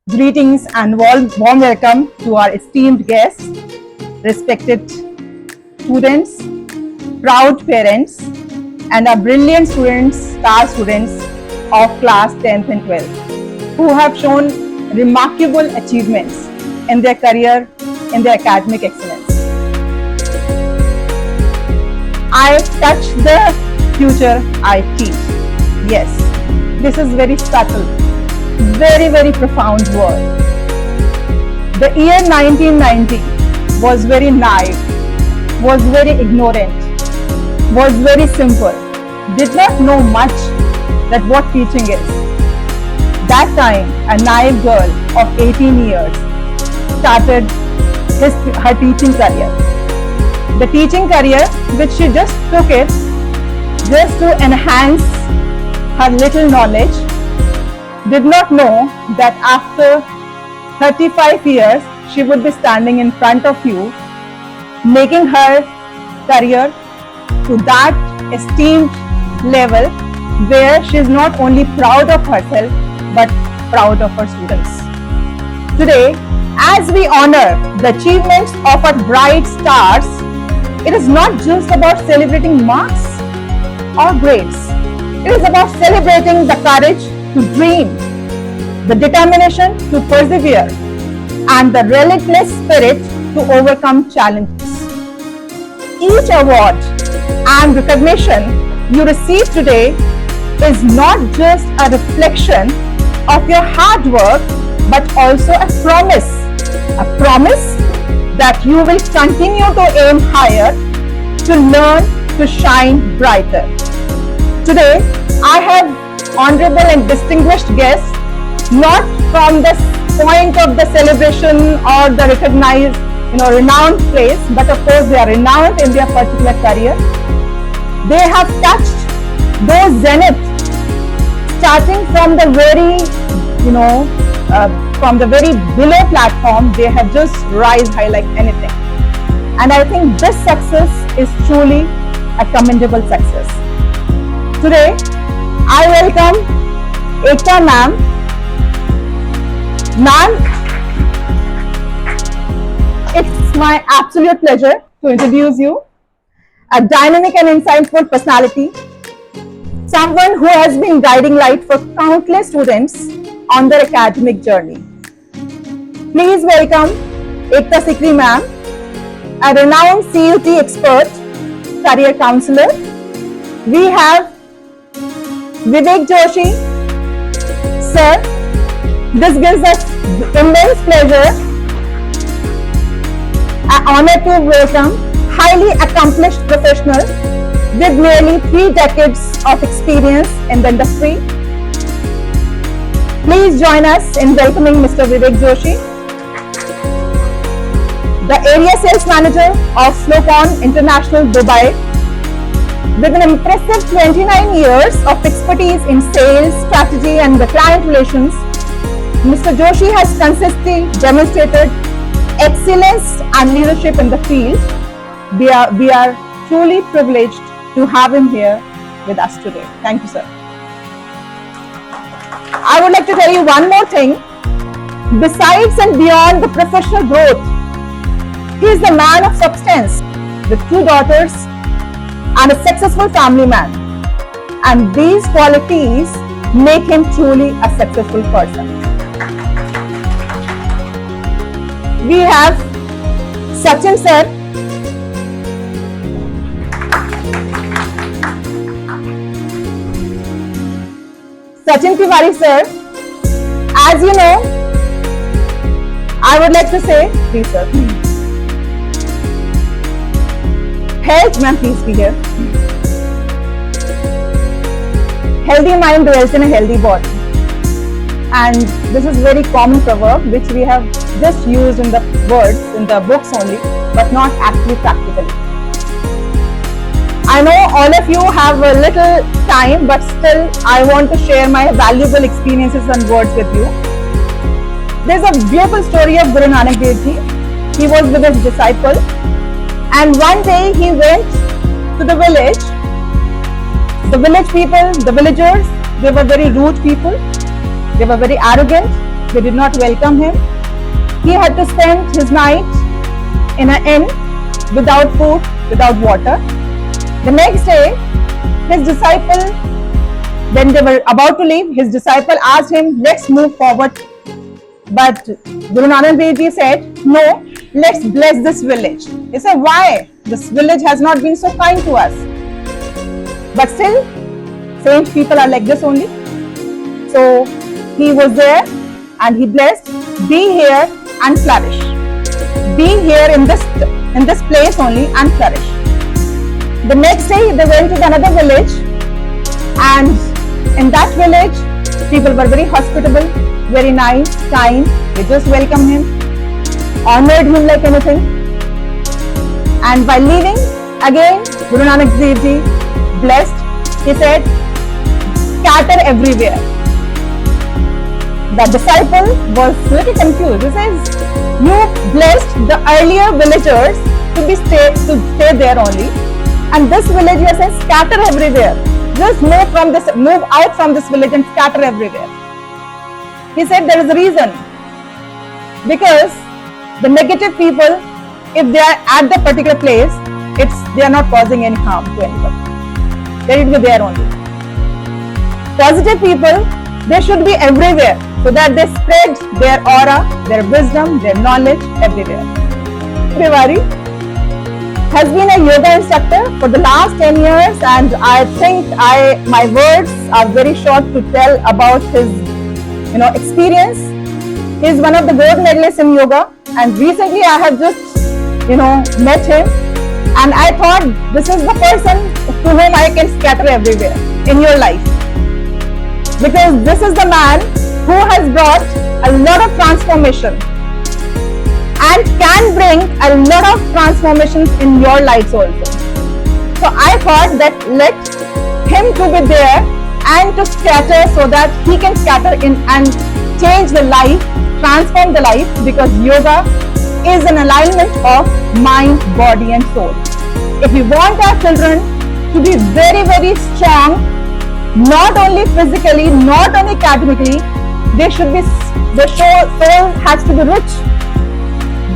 Greetings and warm welcome to our esteemed guests, respected students, proud parents, and our brilliant students, star students of class 10th and 12th, who have shown remarkable achievements in their career, in their academic excellence. I touch the future I teach. Yes, this is very subtle, very profound word. The year 1990 was very naive, was very ignorant, was very simple, did not know much that what teaching is. That time, a naive girl of 18 years started her teaching career. The teaching career which she just took it just to enhance her little knowledge, did not know that after 35 years she would be standing in front of you, making her career to that esteemed level where she is not only proud of herself but proud of her students. Today, as we honor the achievements of our bright stars, it is not just about celebrating marks or grades. It is about celebrating the courage to dream, the determination to persevere, and the relentless spirit to overcome challenges. Each award and recognition you receive today is not just a reflection of your hard work, but also a promise that you will continue to aim higher, to learn, to shine brighter. Today, I have honorable and distinguished guests, not from the point of the celebration or the recognized, renowned place, but of course they are renowned in their particular career. They have touched those zenith, starting from the very, from the very below platform. They have just rise high like anything. And I think this success is truly a commendable success. Today, I welcome Ekta ma'am. Ma'am, it's my absolute pleasure to introduce you. A dynamic and insightful personality, someone who has been guiding light for countless students on their academic journey. Please welcome Ekta Sikri ma'am, a renowned CUT expert, career counselor. We have Vivek Joshi, sir. This gives us immense pleasure, an honor to welcome highly accomplished professional with nearly 3 decades of experience in the industry. Please join us in welcoming Mr. Vivek Joshi, the area sales manager of Slocon International Dubai. With an impressive 29 years of expertise in sales, strategy and the client relations, Mr. Joshi has consistently demonstrated excellence and leadership in the field. We are truly privileged to have him here with us today. Thank you, sir. I would like to tell you one more thing. Besides and beyond the professional growth, he is a man of substance with 2 daughters and a successful family man. And these qualities make him truly a successful person. We have Sachin sir. Sachin Tiwari sir. As you know, I would like to say, please sir. Health, ma'am, please be here. Healthy mind dwells in a healthy body. And this is very common proverb which we have just used in the words, in the books only, but not actually practically. I know all of you have a little time, but still I want to share my valuable experiences and words with you. There's a beautiful story of Guru Nanak Dev Ji. He was with his disciple, and one day he went to the village. The village people, the villagers, they were very rude people. They were very arrogant. They did not welcome him. He had to spend his night in an inn without food, without water. The next day, his disciple, when they were about to leave, his disciple asked him, let's move forward. But Guru Nanak Dev Ji said, no, let's bless this village. He said, why? This village has not been so kind to us. But still, saint people are like this only. So he was there and he blessed, be here and flourish. Be here in this place only and flourish. The next day they went to another village, and in that village people were very hospitable, very nice, kind. They just welcomed him, honored him like anything. And while leaving, again Guru Nanak Dev Ji blessed. He said, scatter everywhere. The disciple was little confused. He says, you blessed the earlier villagers to stay there only, and this village you are saying scatter everywhere. Just move out from this village and scatter everywhere. He said there is a reason. Because the negative people, if they are at the particular place, they are not causing any harm to anybody. They will be there only. Positive people, they should be everywhere, so that they spread their aura, their wisdom, their knowledge everywhere. Tiwari has been a yoga instructor for the last 10 years, and I think my words are very short to tell about his experience. He is one of the gold medalists in yoga, and recently I have just met him, and I thought this is the person to whom I can scatter everywhere in your life, because this is the man who has brought a lot of transformation and can bring a lot of transformations in your lives also. So I thought that let him to be there and to scatter, so that he can scatter in and change the life, transform the life, because yoga is an alignment of mind, body and soul. If we want our children to be very, very strong, not only physically, not only academically, their soul has to be rich.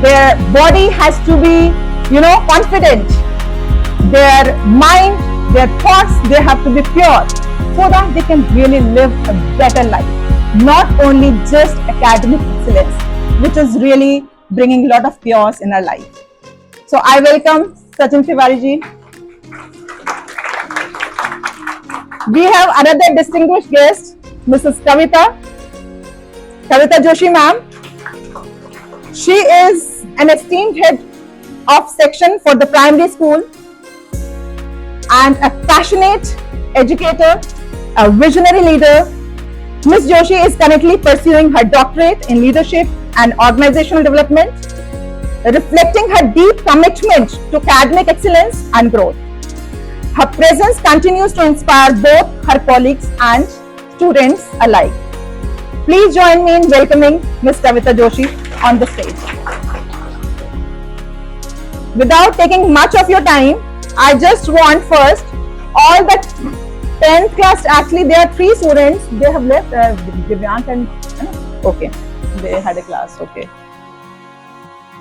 Their body has to be, confident. Their mind, their thoughts, they have to be pure, so that they can really live a better life. Not only just academic excellence, which is really bringing a lot of chaos in our life. So I welcome Sachin Tiwari ji. We have another distinguished guest, Mrs. Kavita Joshi ma'am. She is an esteemed head of section for the primary school and a passionate educator, a visionary leader. Ms. Joshi is currently pursuing her doctorate in leadership and organizational development, reflecting her deep commitment to academic excellence and growth. Her presence continues to inspire both her colleagues and students alike. Please join me in welcoming Ms. Kavita Joshi on the stage. Without taking much of your time, I just want first all the 10th class, actually there are 3 students, they have left, Divyank and, okay, they had a class, okay.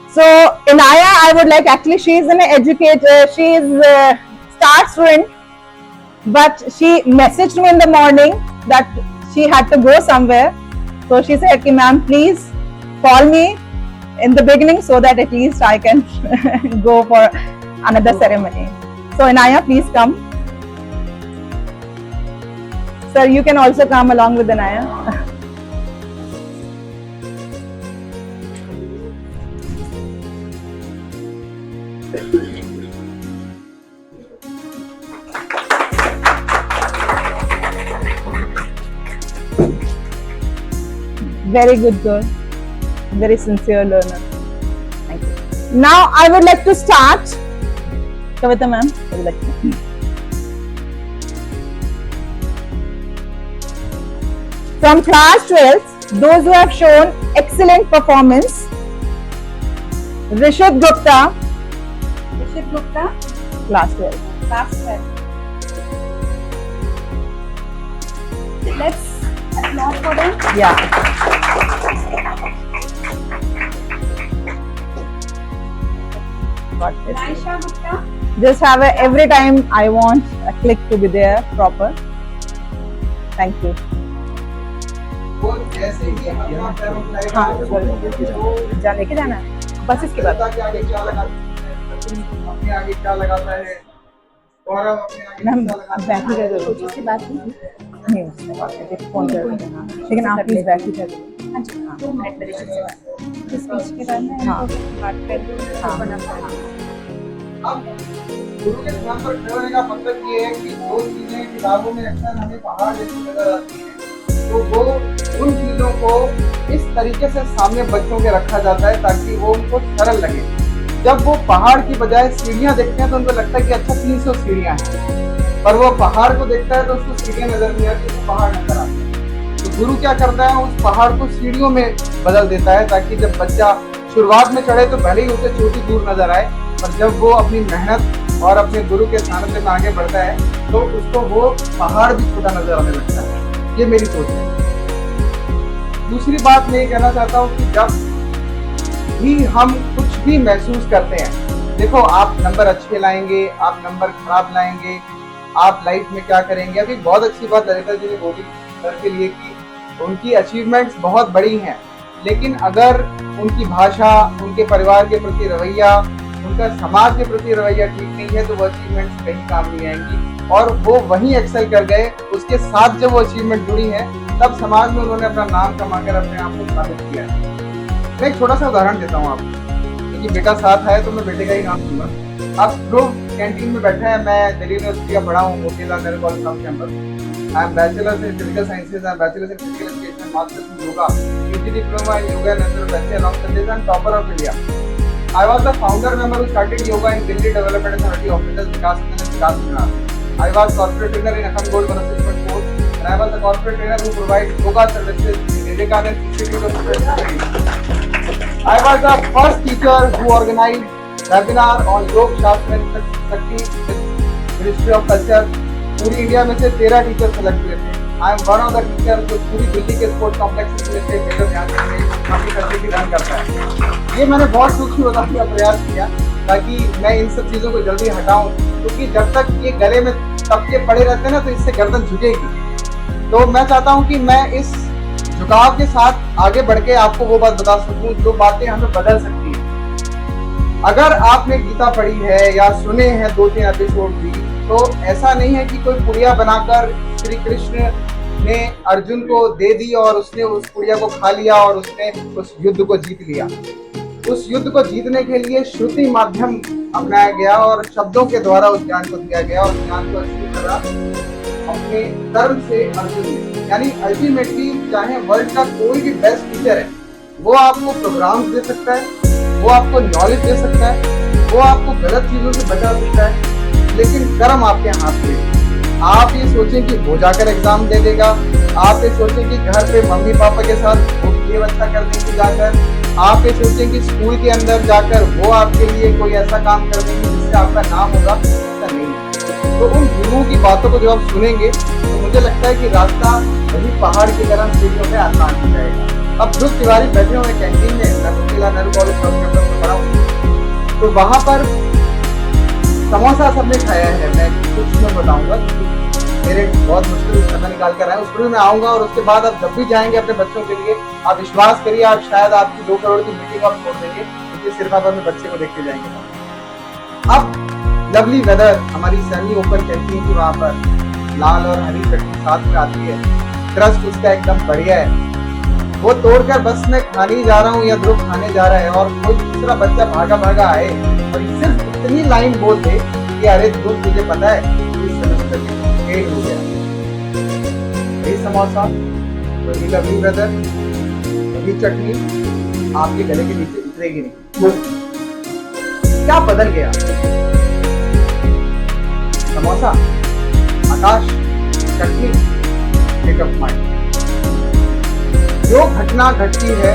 So Inaya, I would like, actually she is an educator, she is a star student, but she messaged me in the morning that she had to go somewhere. So she said, ma'am, please call me in the beginning so that at least I can go for another ceremony. So Inaya, please come. Sir, you can also come along with Inaya. Very good girl, very sincere learner. Thank you. Now I would like to start. Kavita ma'am, I would like to. From class 12, those who have shown excellent performance: Rishit Gupta, class 12. Let's applause for them. Yeah. Got this. Naisha Gupta. Just have every time I want a click to be there proper. Thank you. वो जैसे ही अपना पैरों को लाएगा, हाँ, जा लेके जाना है बस इसके बाद। लता के आगे क्या लगाता है, सचिन अपने आगे क्या लगाता है, गौरव अपने आगे मैम क्या आप लगाता बैठ ही कर दो। उससे बात की थी। नहीं उससे बात करके फोन कर देना, लेकिन आप प्लीज बैठ ही कर दो। हाँ जी, 2 मिनट मेरे से बात। इस स्पीच के बाद में हाँ। इनको बात कर दूँ। हाँ। अब गुरु के स्थान पर खड़े होने का मतलब ये है कि जो चीजें किताबों में अक्सर हमें पहाड़ जैसी नजर आती हैं, तो वो उन चीजों को इस तरीके से सामने बच्चों के रखा जाता है ताकि वो उनको सरल लगे। जब वो पहाड़ की बजाय सीढ़ियां देखते हैं तो उनको लगता है कि अच्छा 300 सीढ़ियां हैं, पर वो पहाड़ को देखता है तो उसको सीढ़ियां नजर नहीं आती, उसको पहाड़ नजर आता है। तो गुरु क्या करता है, उस पहाड़ को सीढ़ियों में बदल देता है ताकि जब बच्चा शुरुआत में चढ़े तो भले ही उसे चोटी दूर नजर आए, पर जब वो अपनी मेहनत और अपने गुरु के सानिध्य में आगे बढ़ता है तो उसको वो पहाड़ भी छोटा नजर आने लगता है। ये मेरी सोच है। दूसरी बात मैं ये कहना चाहता हूँ कि जब भी हम कुछ भी महसूस करते हैं, देखो आप नंबर अच्छे लाएंगे, आप नंबर खराब लाएंगे, आप लाइफ में क्या करेंगे। अभी बहुत अच्छी बात ललिता जी ने बोली सर के लिए कि उनकी अचीवमेंट्स बहुत बड़ी हैं, लेकिन अगर उनकी भाषा, उनके परिवार के प्रति रवैया, उनका समाज के प्रति रवैया ठीक नहीं है तो वो अचीवमेंट्स कहीं काम नहीं आएंगी। और वो वहीं एक्सेल कर गए, उसके साथ जब वो अचीवमेंट जुड़ी है तब समाज में उन्होंने अपना नाम कमाकर अपने आप को साबित किया है। मैं एक छोटा सा उदाहरण देता हूँ आपको, क्योंकि बेटा साथ है तो मैं बेटे का ही नाम दूंगा। आप ध्रुव कैंटीन में बैठे हैं, मैं दिल्ली यूनिवर्सिटी का पढ़ा हूँ, Motilal Nehru college south campus. I am bachelors in physical sciences, I am bachelors in physical education, masters in yoga, PG diploma in yoga and naturopathy along with this and topper of India. I was the founder member who started yoga in Delhi Development Authority offices, Vikas Nandhan and Vikas Minar. I was corporate trainer in FM Gold 106.4 and I was the corporate trainer who provides yoga services in Vivekanand Institute of Spiritual Training. I was the first teacher who organized webinar on Yog Shastra and Shakti with Ministry of Culture. पूरी India में से 13 teacher select हुए थे। I am one of the teacher जो पूरी दिल्ली के sports complex में से मेजर ध्यान देने अपनी फैसिलिटी रन करता है। ये मैंने बहुत सूक्ष्म बताने का प्रयास किया ताकि मैं इन सब चीज़ों को जल्दी हटाऊं, क्योंकि जब तक ये गले में तबके पड़े रहते हैं ना तो इससे गर्दन झुकेगी। तो मैं चाहता हूं कि मैं इस झुकाव के साथ आगे बढ़ के आपको वो बात बता सकूं जो बातें हमें बदल सकती हैं। अगर आपने गीता पढ़ी है या सुने हैं 2-3 एपिसोड भी, तो ऐसा नहीं है कि कोई पुड़िया बनाकर श्री कृष्ण ने अर्जुन को दे दी और उसने उस पुड़िया को खा लिया और उसने उस युद्ध को जीत लिया। उस युद्ध को जीतने के लिए श्रुति माध्यम अपनाया गया और शब्दों के द्वारा उस ज्ञान को दिया गया और ज्ञान को अचीव करा अपने कर्म से अर्जुन ने। यानी अल्टीमेटली चाहे वर्ल्ड का कोई भी बेस्ट टीचर है, वो आपको प्रोग्राम्स दे सकता है, वो आपको नॉलेज दे सकता है, वो आपको गलत चीजों से बचा सकता है, लेकिन कर्म आपके हाथ में। आप ये सोचें कि वो जाकर एग्जाम दे देगा, आप ये सोचें कि घर पे मम्मी पापा के साथ वो ये अच्छा कर देंगे जाकर, आप ये सोचें कि स्कूल के अंदर जाकर वो आपके लिए कोई ऐसा काम कर देंगे जिससे आपका नाम होगा, ऐसा नहीं है। तो उन गुरुओं की बातों को जब आप सुनेंगे तो मुझे लगता है कि रास्ता वही पहाड़ की तरह सीढ़ियों में आसान हो जाएगा। अब ध्रुव तिवारी बैठे हुए कैंटीन में, मैं Motilal Nehru college south campus में पढ़ा हूँ, तो वहाँ पर समोसा सबने खाया है। मैं कुछ में बताऊंगा, मेरे बहुत मुश्किल समय निकाल कर आए, उस पर भी मैं आऊंगा। और उसके बाद आप जब भी जाएंगे अपने बच्चों के लिए, आप विश्वास करिए आप शायद आपकी 2 करोड़ की मीटिंग आप छोड़ देंगे, क्योंकि सिर्फ आप अपने बच्चे को देख के जाएंगे। अब लवली वेदर, हमारी सेमी ओपन कैंटीन की वहाँ पर लाल और हरी चटनी साथ में आती है, क्रस्ट उसका एकदम बढ़िया है। वो तोड़कर बस मैं खाने ही जा रहा हूँ या ध्रुव खाने जा रहा है और कोई दूसरा बच्चा भागा भागा आए और सिर्फ इतनी लाइन बोल दे कि अरे ध्रुव तुझे पता है इस सेमेस्टर में फेल हो गया। यही समोसा, वही लवली ब्रदर, वही चटनी आपके गले के नीचे उतरेगी नहीं। क्या बदल गया? समोसा, आकाश, चटनी, स्टेट ऑफ माइंड। जो घटना घटती है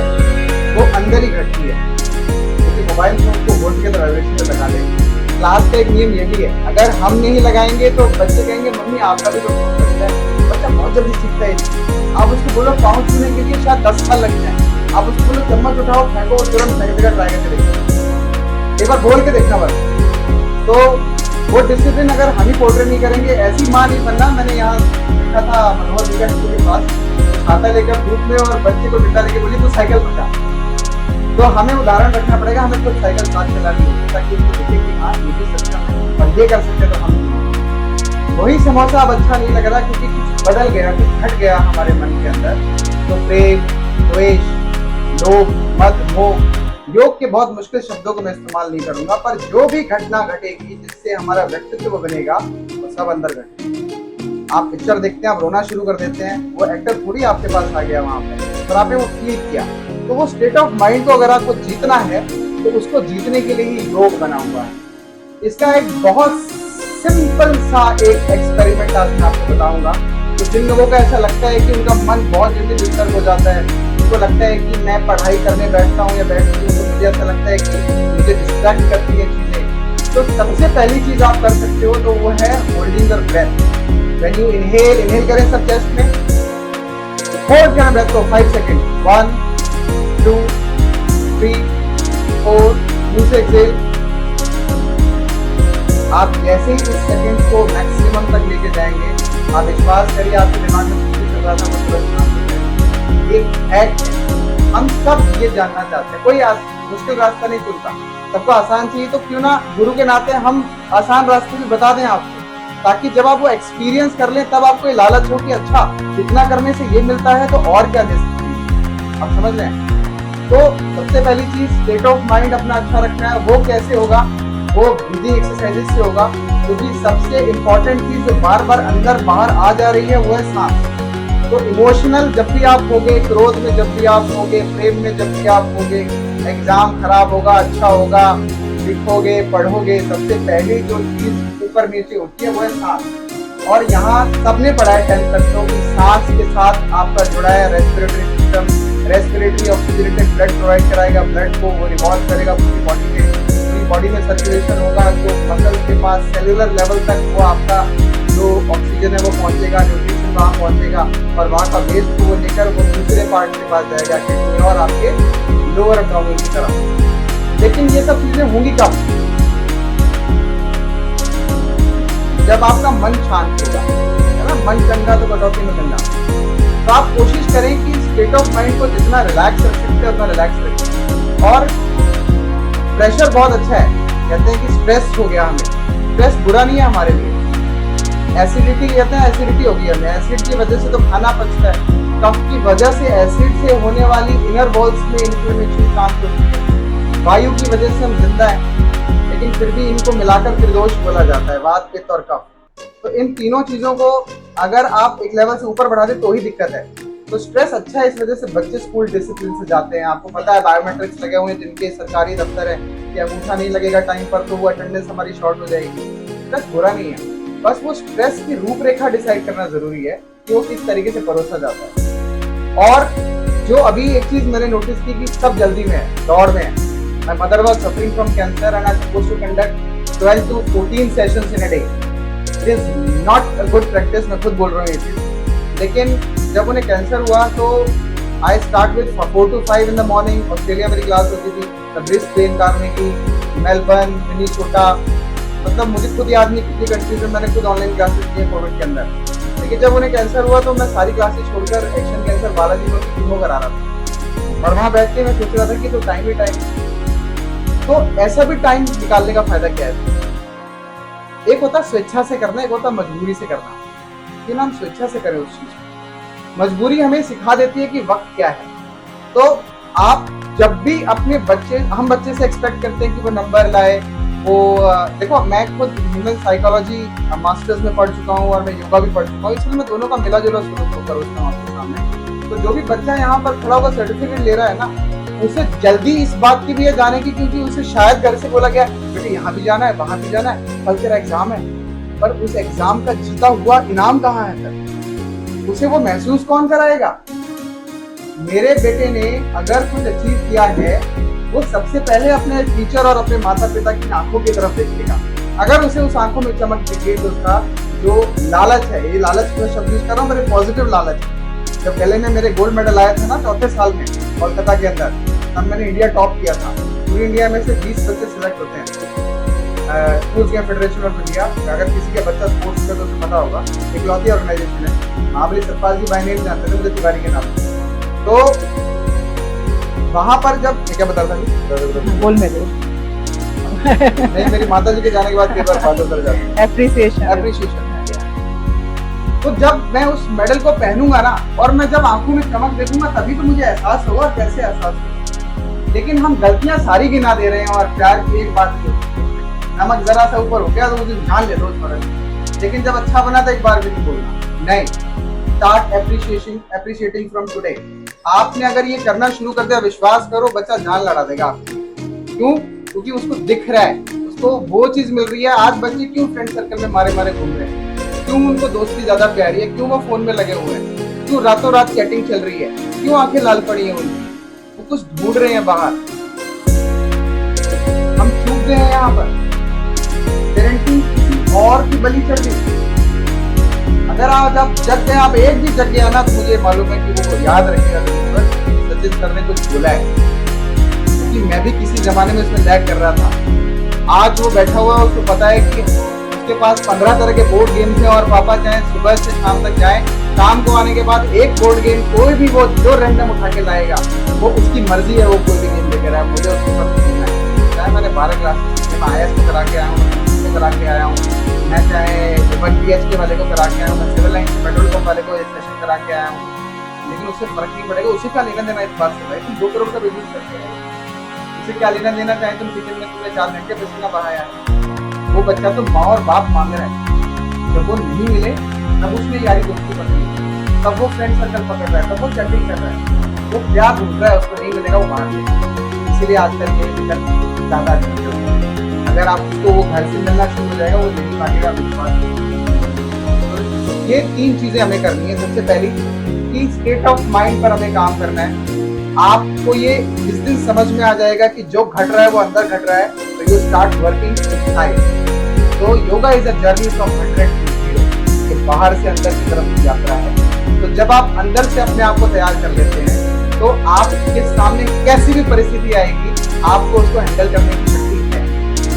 वो अंदर ही घटती है, क्योंकि मोबाइल फोन को वोट के वाइब्रेशन पे लगा देंगे। क्लास का एक नियम ये भी है, अगर हम नहीं लगाएंगे तो बच्चे कहेंगे मम्मी आपका भी तो फोन बजता है। बच्चा बहुत जल्दी सीखता है। आप उसको बोलो पाँव छूने के लिए शायद 10 साल लग जाए, आप उसको बोलो चम्मच उठाओ फेंको, तुरंत फेंकने का ट्राई करके देखो, एक बार बोल के देखना बस। तो वो डिसिप्लिन अगर हम ही पोर्ट्रे नहीं करेंगे, ऐसी माँ नहीं बनना। मैंने यहाँ देखा था मनोहर जी स्कूल के पास, छाता लेकर धूप में और बच्चे को डंडा लेके बोली तू साइकिल पकड़ा। तो हमें उदाहरण रखना पड़ेगा, हमें खुद साइकिल साथ चलानी होगी ताकि उसको दिखे कि हाँ ये भी सक्षम है और ये कर सकते तो हम। वही समोसा अब अच्छा नहीं लग रहा क्योंकि कुछ बदल गया, कुछ घट गया हमारे मन के अंदर। तो प्रेम, द्वेष, लोभ, मद, मोह, योग के बहुत मुश्किल शब्दों को मैं इस्तेमाल नहीं करूंगा, पर जो भी घटना घटेगी जिससे हमारा व्यक्तित्व बनेगा वो सब अंदर घटेगा। आप पिक्चर देखते हैं, आप रोना शुरू कर देते हैं, वो एक्टर थोड़ी आपके पास आ गया वहां पर आपने वो फील किया। तो वो स्टेट ऑफ माइंड को अगर आपको जीतना है तो उसको जीतने के लिए ही योग बना हुआ है। इसका एक बहुत सिंपल सा एक एक्सपेरिमेंट आज मैं आपको बताऊंगा। तो जिन लोगों को ऐसा लगता है कि उनका मन बहुत जल्दी डिस्टर्ब हो जाता है, उनको लगता है कि मैं पढ़ाई करने बैठता हूँ या बैठती हूँ तो मुझे ऐसा लगता है कि मुझे डिस्ट्रैक्ट करती है चीजें, तो सबसे पहली चीज आप कर सकते हो तो वो है holding your breath. When you inhale करें सब चेस्ट में, होल्ड करें ब्रेथ को 5 सेकंड, 1 2 3 4, मुंह से एक्सेल। आप जैसे ही इस सेकंड को मैक्सिमम तक लेके जाएंगे, आप विश्वास करिए आपके दिमाग में कुछ चल रहा था वो तुरंत शांत हो जाएगा। एक एक्ट, हम सब ये जानना चाहते हैं, कोई मुश्किल रास्ता नहीं चुनता, सबको आसान चाहिए। तो क्यों ना गुरु के नाते हम आसान रास्ते भी बता दें आपको, ताकि जब आप वो एक्सपीरियंस कर लें तब आपको ये लालच हो कि अच्छा इतना करने से ये मिलता है तो और क्या दे सकते हैं। आप समझ रहे हैं? तो सबसे पहली चीज स्टेट ऑफ माइंड अपना अच्छा रखना है। वो कैसे होगा? वो ब्रीदिंग एक्सरसाइजेस से होगा, क्योंकि सबसे इंपॉर्टेंट चीज जो बार बार अंदर बाहर आ जा रही है वो है सांस। तो इमोशनल जब भी आप होगे, क्रोध में जब भी आप होगे, प्रेम में जब भी आप होगे, एग्जाम खराब होगा, अच्छा होगा, लिखोगे, पढ़ोगे, सबसे पहली जो चीज ऊपर नीचे होती है वो है सांस। और यहाँ सबने पढ़ा है 10th तक तो कि सांस के साथ आपका जुड़ा है respiratory system. Respiratory oxygenated blood provide कराएगा, ब्लड को वो रिवॉल्व करेगा पूरी बॉडी में, पूरी बॉडी में सर्कुलेशन होगा, तो मसल्स के पास सेलुलर लेवल तक वो आपका जो ऑक्सीजन है वो पहुंचेगा, न्यूट्रिशन वहाँ पहुंचेगा और वहाँ का वेस्ट को वो लेकर वो दूसरे पार्ट के पास जाएगा, किडनी और आपके लोअर एब्डोमेन की तरफ। लेकिन ये सब चीजें होंगी कब? जब आपका मन शांत होगा, है ना। मन चंगा तो कटौती में गंगा। तो आप कोशिश करें कि स्टेट ऑफ माइंड को जितना रिलैक्स रख सकते हैं उतना रिलैक्स रखें। और प्रेशर बहुत अच्छा है, कहते हैं कि स्ट्रेस हो गया हमें, स्ट्रेस बुरा नहीं है हमारे लिए। एसिडिटी कहते हैं, एसिडिटी होगी हमें, एसिड की वजह से तो खाना पचता है, कफ की वजह से एसिड से होने वाली इनर वॉल्स में इन्फ्लेमेशन काम होती है, वायु की वजह से हम जिंदा हैं, लेकिन फिर भी इनको मिलाकर त्रिदोष बोला जाता है, वात, पित्त और कफ। तो इन तीनों चीजों को अगर आप एक लेवल से ऊपर बढ़ा दे तो ही दिक्कत है। तो स्ट्रेस अच्छा है, इस वजह से बच्चे स्कूल डिसिप्लिन से जाते हैं। आपको पता है बायोमेट्रिक्स लगे हुए हैं जिनके सरकारी दफ्तर है कि अंगूठा नहीं लगेगा टाइम पर तो वो अटेंडेंस हमारी शॉर्ट हो जाएगी। स्ट्रेस बुरा नहीं है, बस वो स्ट्रेस की रूपरेखा डिसाइड करना जरूरी है कि वो किस तरीके से परोसा जाता है। और जो अभी एक चीज मैंने नोटिस की कि सब जल्दी में है, दौड़ में है। My mother was suffering from cancer and I was supposed to conduct 12 to 14 sessions in a day. It is not a good practice, मैं खुद बोल रहा हूँ ये चीज। लेकिन जब उन्हें कैंसर हुआ तो I start with 4 to 5 in the morning। Australia मेरी क्लास होती थी, ब्रिस्बेन, कार्नेगी, मेलबर्न, मिनीसोटा, मतलब मुझे खुद याद नहीं कितनी कंट्रीज में मैंने खुद ऑनलाइन क्लासेस किए कोविड के अंदर। लेकिन जब उन्हें कैंसर हुआ तो मैं सारी क्लासेस छोड़कर एक्शन कैंसर बालाजी को कीमो करा रहा था और वहाँ बैठ के मैं सोच रहा था कि तो टाइम ही टाइम। तो ऐसा भी टाइम निकालने का फायदा क्या है? एक होता स्वेच्छा से करना, एक होता मजबूरी से करना। क्यों ना हम स्वेच्छा से करें उस चीज को? मजबूरी हमें सिखा देती है कि वक्त क्या है। तो आप जब भी अपने बच्चे, हम बच्चे से एक्सपेक्ट करते हैं कि वो नंबर लाए, वो देखो मैं खुद ह्यूमन साइकोलॉजी मास्टर्स में पढ़ चुका हूँ और मैं योगा भी पढ़ चुका हूँ, इसलिए मैं दोनों का मिला जुला स्वरूप करूँगा आपके सामने। तो जो भी बच्चा यहाँ पर थोड़ा बहुत सर्टिफिकेट ले रहा है ना, उसे जल्दी इस बात की भी है जाने की, क्योंकि उसे शायद घर से बोला गया बेटे यहाँ भी जाना है, वहां भी जाना है, कल तेरा एग्जाम है, पर उस एग्जाम का जीता हुआ इनाम कहाँ है सर? उसे वो महसूस कौन कराएगा? मेरे बेटे ने अगर कुछ अचीव किया है वो सबसे पहले अपने टीचर और अपने माता पिता की आंखों की तरफ देखेगा। अगर उसे उस आंखों में चमक दिखे तो उसका जो लालच है, ये लालच मैं शब्द यूज कर रहा हूँ, मेरे पॉजिटिव लालच है। जब पहले में मेरे गोल्ड मेडल आया था ना 4थे साल में कोलकाता के अंदर, तब मैंने इंडिया टॉप किया था। पूरी इंडिया में से 20 बच्चे सिलेक्ट होते हैं sports game federation of India. अगर किसी का बच्चा स्पोर्ट्स का तो उसे पता होगा, इकलौती ऑर्गेनाइजेशन है। महाबली सतपाल जी बाय नेम जानते थे मुझे तिवारी के नाम से। तो वहां पर जब क्या बता रहा था, गोल्ड मेडल नहीं, मेरी माता जी के जाने के बाद कई बार बात कर जाती है, एप्रिसिएशन। तो जब मैं उस मेडल को पहनूंगा ना, और मैं जब आंखों में चमक देखूंगा, तभी तो मुझे एहसास होगा। कैसे एहसास होगा? लेकिन हम गलतियां सारी गिना दे रहे हैं, और प्यार की एक बात, नमक जरा सा ऊपर हो गया तो मुझे जान ले रोज मरल। लेकिन जब अच्छा बना तो एक बार भी नहीं बोलना, नहीं। Start appreciating from today. आपने अगर ये करना शुरू कर दिया, विश्वास करो बच्चा जान लड़ा देगा आपकी। क्यों? क्योंकि उसको दिख रहा है, उसको वो चीज मिल रही है। आज बच्चे क्यों फ्रेंड सर्कल में मारे मारे घूम रहे हैं? क्यों उनको दोस्ती ज्यादा प्यारी है? क्यों वो फोन में लगे हुए हैं? क्यों रातों रात चैटिंग चल रही है? क्यों आंखें लाल पड़ी हैं उनकी? वो कुछ ढूंढ रहे हैं बाहर। हम चूक गए हैं यहाँ पर। पेरेंटिंग किसी और की बलि चढ़ गई। अगर आज आप जग गए, आप एक भी जग गया ना, तो मुझे मालूम है कि वो याद रखेगा सचिन सर ने कुछ बोला है, क्योंकि मैं भी किसी जमाने में उसमें लैग कर रहा था। आज वो बैठा हुआ है, उसको पता है कि उसके पास 15 तरह के बोर्ड गेम्स हैं, और पापा चाहे सुबह से शाम तक जाए, शाम को आने के बाद एक बोर्ड गेम कोई भी वो जो रैंडम उठा के लाएगा, वो उसकी मर्जी है, वो कोई भी गेम लेकर आया, मुझे उसके ऊपर खेलना है। चाहे मैंने 12 क्लास में IAS को करा के आया हूँ, करा के आया हूँ, मैं चाहे 1 PHK वाले को करा के आया हूँ, मैं सिविल लाइन पेट्रोल पंप वाले को सेशन करा के आया हूँ, लेकिन उससे फर्क नहीं पड़ेगा। उसे क्या लेना देना इस बात से भाई, तुम 2 करोड़ का बिजनेस करते हो, उसे क्या लेना देना? चाहे तुम किचन में तुमने 4 घंटे पसीना बहाया है, वो बच्चा तो माँ और बाप मांग रहा है। जब वो नहीं मिले, तब उसने यारी दोस्ती पकड़ी, तब वो फ्रेंड सर्कल पकड़ रहा है, तब वो चैटिंग कर रहा है, वो प्यार ढूंढ रहा है, उसको नहीं मिलेगा वो मार लेगा। इसीलिए आजकल ये दिक्कत ज्यादा नहीं होती। अगर आपको वो घर से मिलना शुरू हो जाएगा, वो नहीं मांगेगा, विश्वास। तो ये 3 चीजें हमें करनी है। सबसे पहली कि स्टेट ऑफ माइंड पर हमें काम करना है। आपको ये जिस दिन समझ में आ जाएगा कि जो घट रहा है वो अंदर घट रहा है, तो यू स्टार्ट वर्किंग इनसाइड। तो yoga is a journey from 100 to 0। ये बाहर से अंदर की तरफ की यात्रा है। तो जब आप अंदर से अपने आप को तैयार कर लेते हैं, तो आपके सामने कैसी भी परिस्थिति आएगी, आपको उसको हैंडल करने की शक्ति है।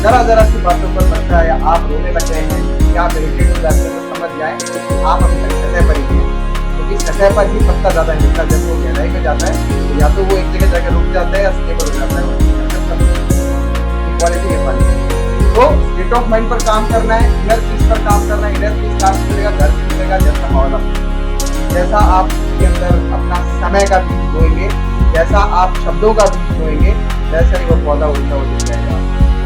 जरा सी बातों पर बच्चा या आप रोने लग गए हैं, या आप इरिटेट हो जाते हैं, तो समझ जाए आप अभी तक सतह पर ही हैं। क्योंकि सतह पर ही पत्ता ज्यादा हिलता है। जब वो गहराई में जाता है, तो या तो वो एक जगह जाकर रुक जाता है, या स्टेबल हो जाता है। इक्वालिटी है पानी। तो स्टेट ऑफ माइंड पर काम करना है, इनर पीस पर काम करना है। इनर पीस काम करेगा, घर से मिलेगा जैसा माहौल, जैसा आप उसके अंदर अपना समय का बीज बोएंगे, जैसा आप शब्दों का बीज बोएंगे, वैसा ही वो पौधा उड़ता हुआ दिख जाएगा।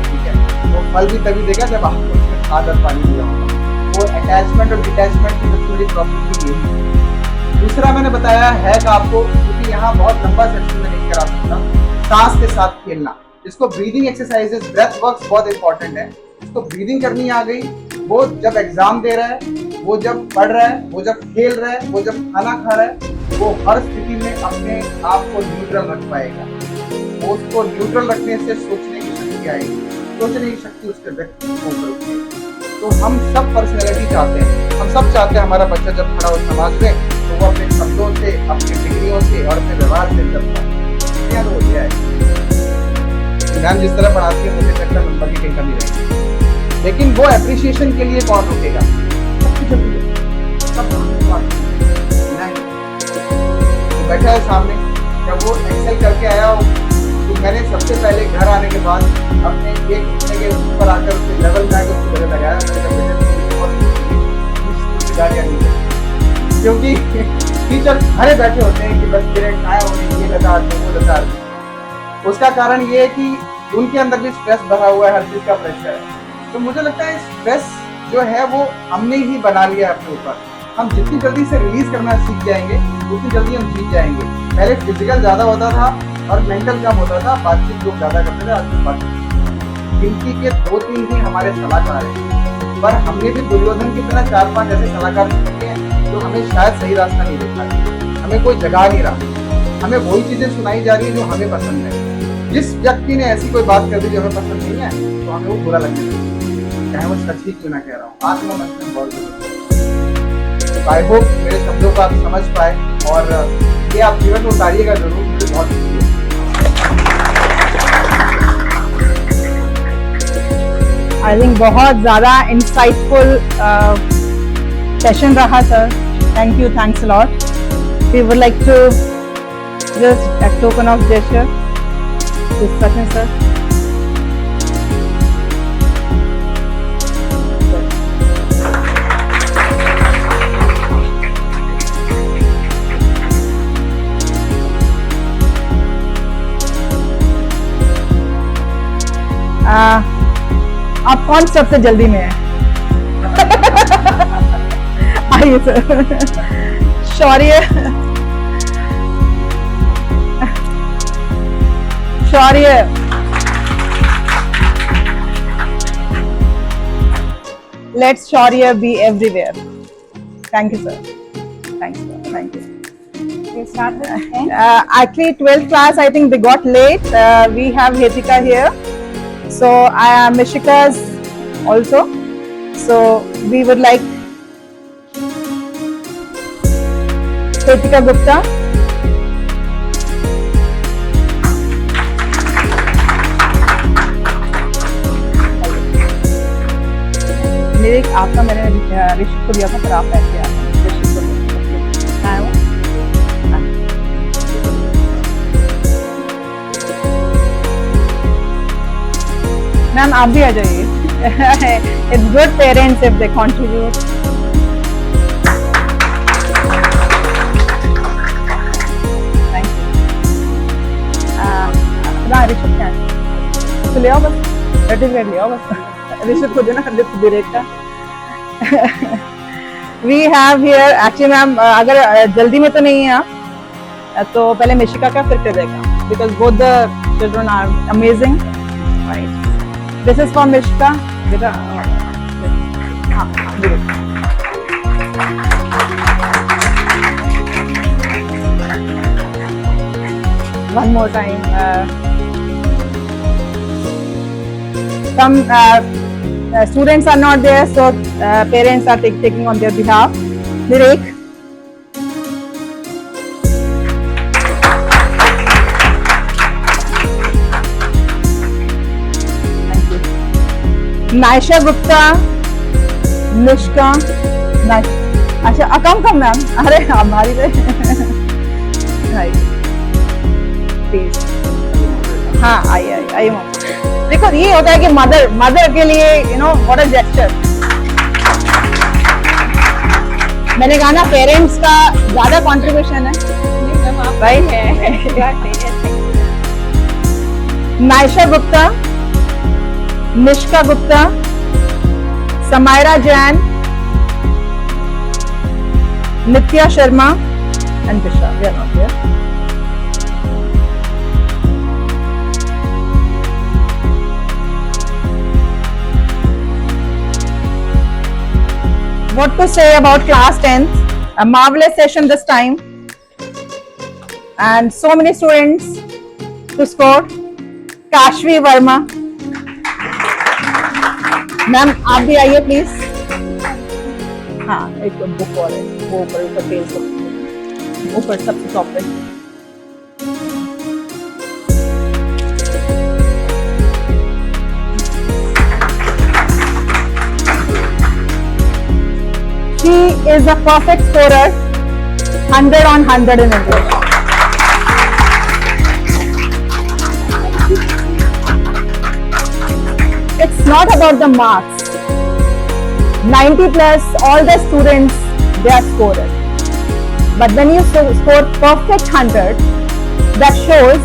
ठीक है, वो फल भी तभी देगा जब आपको उसमें खाद और पानी दिया होगा। वो अटैचमेंट और डिटैचमेंट की सबसे बड़ी प्रॉब्लम भी यही है। दूसरा मैंने बताया है कि आपको, क्योंकि यहाँ बहुत लंबा सेक्शन में नहीं करा सकता, सांस के साथ खेलना, इसको ब्रीदिंग एक्सरसाइजेस, ब्रेथ वर्क्स बहुत इंपॉर्टेंट है। इसको ब्रीदिंग करनी आ गई, वो जब एग्जाम दे रहा है, वो जब पढ़ रहा है, वो जब खेल रहा है, वो जब खाना खा रहा है, वो हर स्थिति में अपने आप को न्यूट्रल रख पाएगा। वो उसको न्यूट्रल रखने से सोचने की शक्ति आएगी, सोचने की शक्ति उसके व्यक्तित्व को बढ़ती है। तो हम सब पर्सनैलिटी चाहते हैं, हम सब चाहते हैं हमारा बच्चा जब खड़ा हो समाज में, तो वो अपने शब्दों से, अपनी डिग्रियों से और अपने व्यवहार से चलता है। तो हो गया है, मैम जिस तरह पढ़ाती है, मुझे लगता है नंबर की कहीं कमी रहेगी, लेकिन वो एप्रिसिएशन के लिए कौन रुकेगा? बैठा है सामने, जब वो एक्सेल करके आया हो, तो मैंने सबसे पहले घर आने के बाद अपने एक घुटने के ऊपर आकर उसके लेवल में आकर उसको गले लगाया। क्योंकि टीचर घरे बैठे होते हैं कि बस पेरेंट्स आए होंगे, ये बता दो, वो बता दो। उसका कारण ये है कि उनके अंदर भी स्ट्रेस भरा हुआ है, हर चीज का प्रेशर है। तो मुझे लगता है स्ट्रेस जो है वो हमने ही बना लिया है अपने ऊपर। हम जितनी जल्दी से रिलीज करना सीख जाएंगे, उतनी जल्दी हम जीत जाएंगे। पहले फिजिकल ज्यादा होता था और मेंटल कम होता था, बातचीत लोग ज्यादा करते थे। आज बातचीत गिनती के 2-3 ही हमारे सलाहकार हैं, पर हमने भी दुर्योधन की तरह 4-5 ऐसे सलाहकार रखे हैं जो हमें शायद सही रास्ता नहीं दिखा, हमें कोई जगा नहीं रहा, हमें वही चीजें सुनाई जा रही है जो हमें पसंद है। जिस व्यक्ति ने ऐसी कोई बात कर दी जो हमें पसंद नहीं है, तो हमें वो बुरा लगने लगता है। चाहे वो सच ही क्यों ना कह रहा हूँ, आत्ममंथन बहुत जरूरी है। आई होप मेरे शब्दों को आप समझ पाए और ये आप जीवन में उतारिएगा जरूर। मुझे बहुत खुशी है। आई थिंक बहुत ज़्यादा इंसाइटफुल सेशन रहा sir. Thank you, thanks a lot. We would like to just a token of gesture to Sachin sir. आप कौन सबसे जल्दी में है? आइए sir. Shaurya, Shaurya, let's Shaurya be everywhere. Thank you sir, thank you, thank you. We start with 10. Actually 12th class, I think they got late. We have Hetika here, so I am Mishika's also, so we would like Hetika Gupta. मेरे आपका मैंने ऋषि को दिया था, पर आप ऐसे आए ऋषि को आए हो। मैम आप भी आ जाइए। It's good parents if they contribute. Thank you. ना ऋषभ क्या है, तो ले आओ बस, सर्टिफिकेट ले आओ बस। ऋषभ को देना lift director. We have here actually ma'am, अगर जल्दी में तो नहीं है आप, तो पहले मिशिका का फिर देगा, because both the children are amazing. Right, this is for Mishka. One more time. Some students are not there, so parents are taking on their behalf. Nirek. Naisha Gupta, Nishka, अच्छा कम मैम, अरे हमारी प्लीज। हाँ आइए मैम। देखो ये होता है कि मदर के लिए व्हाट अ जेस्चर। मैंने कहा ना पेरेंट्स का ज्यादा कंट्रीब्यूशन है, right? Naisha Gupta, Nishka Gupta, Samaira Jain, Nitya Sharma, and Disha. We are not here. What to say about class 10th? A marvelous session this time, and so many students to score. Kashvi Verma. Ma'am आप भी आइए please. हाँ एक बुक और है, वो ऊपर पेज ऊपर सबसे टॉप पे। She is a perfect scorer, 100 on 100 in English. It's not about the marks. 90 plus, all the students, they are scorers. But when you score perfect 100, that shows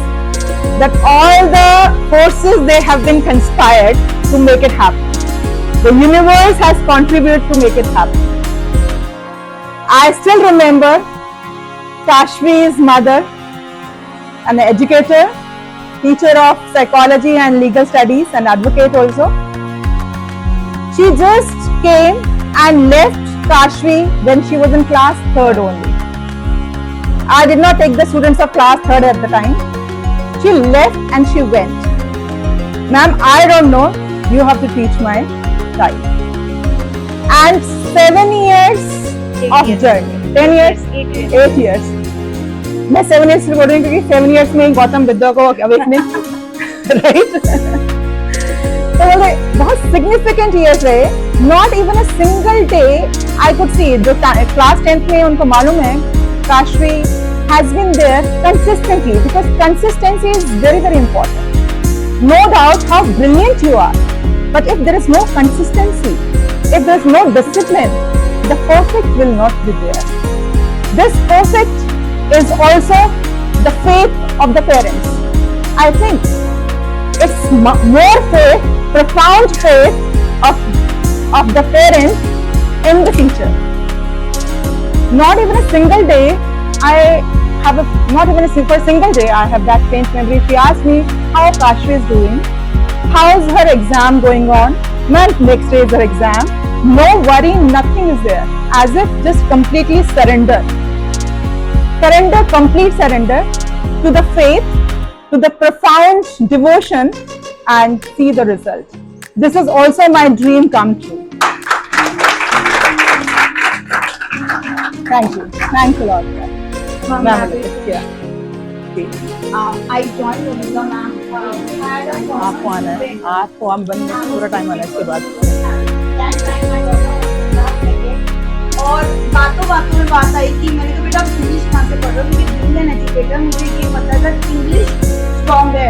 that all the forces they have been conspired to make it happen. The universe has contributed to make it happen. I still remember Kashvi's mother, an educator, teacher of psychology and legal studies, and advocate also. She just came and left Kashvi when she was in class 3rd only. I did not take the students of class 3rd at the time. She left and she went. Ma'am, I don't know. You have to teach my type. And 7 years of journey. 10 years? 8 years. मैं 7 years बोल रही हूँ क्योंकि 7 years में ही गौतम बुद्ध को awakening, right? तो बोले बहुत significant years रहे. Not even a single day I could see. जो class 10th में उनको मालूम है, Kashvi has been there consistently because consistency is very, very important. No doubt how brilliant you are, but if there is no consistency, if there is no discipline, the perfect will not be there. This perfect is also the faith of the parents. I think it's more faith, profound faith of the parent in the teacher. Not even a single day not even for a single day I have that faint memory. If you ask me how Kashvi is doing, how's her exam going on, man, next day is her exam, no worry, nothing is there, as if just completely surrender, complete surrender to the faith, to the profound devotion, and see the result. This is also my dream come true. Thank you. Thanks a lot. Ma'am, I joined Omega ma'am. आपको आना है, आपको हम बनने पूरा time आना है इसके बाद. और बातों बातों में बात आई कि मैंने कहा बेटा आप इंग्लिश कहाँ से पढ़ रहे हो, क्योंकि इंडियन एजुकेटर मुझे ये पता था कि इंग्लिश स्ट्रॉन्ग है,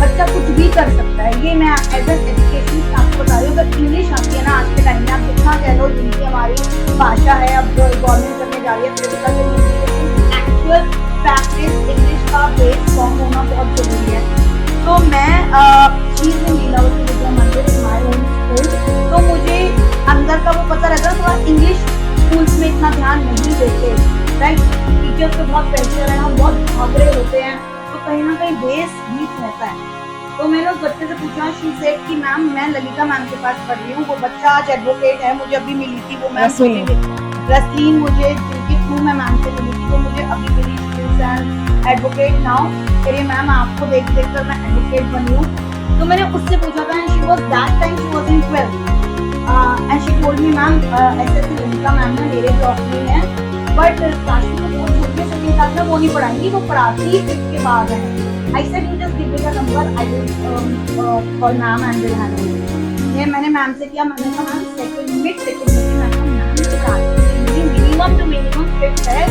बच्चा कुछ भी कर सकता है. ये मैं एज एन एजुकेशन आपको बता रही हूँ. अगर इंग्लिश आती है ना आज के टाइम में, आप जितना कह लो जिनकी हमारी भाषा है, अब गवर्नमेंट करने जा रही है फिजिकल एक्चुअल प्रैक्टिस इंग्लिश का बेस स्ट्रॉन्ग होना बहुत जरूरी है. तो मैं चीज में लीलावती विद्या मंदिर इन माय होम स्कूल, तो मुझे अंदर का वो पता रहता थोड़ा इंग्लिश स्कूल्स में इतना ध्यान नहीं देते, राइट. टीचर्स पे बहुत प्रेशर है, हम बहुत भाग रहे होते हैं, तो कहीं ना कहीं बेस वीक रहता है. तो मैंने उस बच्चे से पूछा, शी सेड कि मैम मैं ललिता मैम के पास पढ़ रही हूँ, वो बच्चा आज एडवोकेट है, मुझे अभी मिली थी वो मैम रसलीन, मुझे जिनके थ्रू मैं मैम से मिली थी, तो मुझे अभी मिली एडवोकेट नाउ. अरे मैम आपको देख कर मैं एडवोकेट बनी हूँ. तो मैंने उससे पूछा था, she was that time she was in 12th and she told me ma'am ऐसे ललिता मैम ने मेरे जॉब में है, बट काशी को वो छोटे से के साथ में वो नहीं पढ़ाएंगी, वो पढ़ाती ही 5th के बाद है. I said you just give me the number, I will call ma'am and will handle. ये मैंने मैम से किया. मैंने कहा मैम सेकंड में मैम पढ़ाती मिनिमम टू मिनिमम 5th है.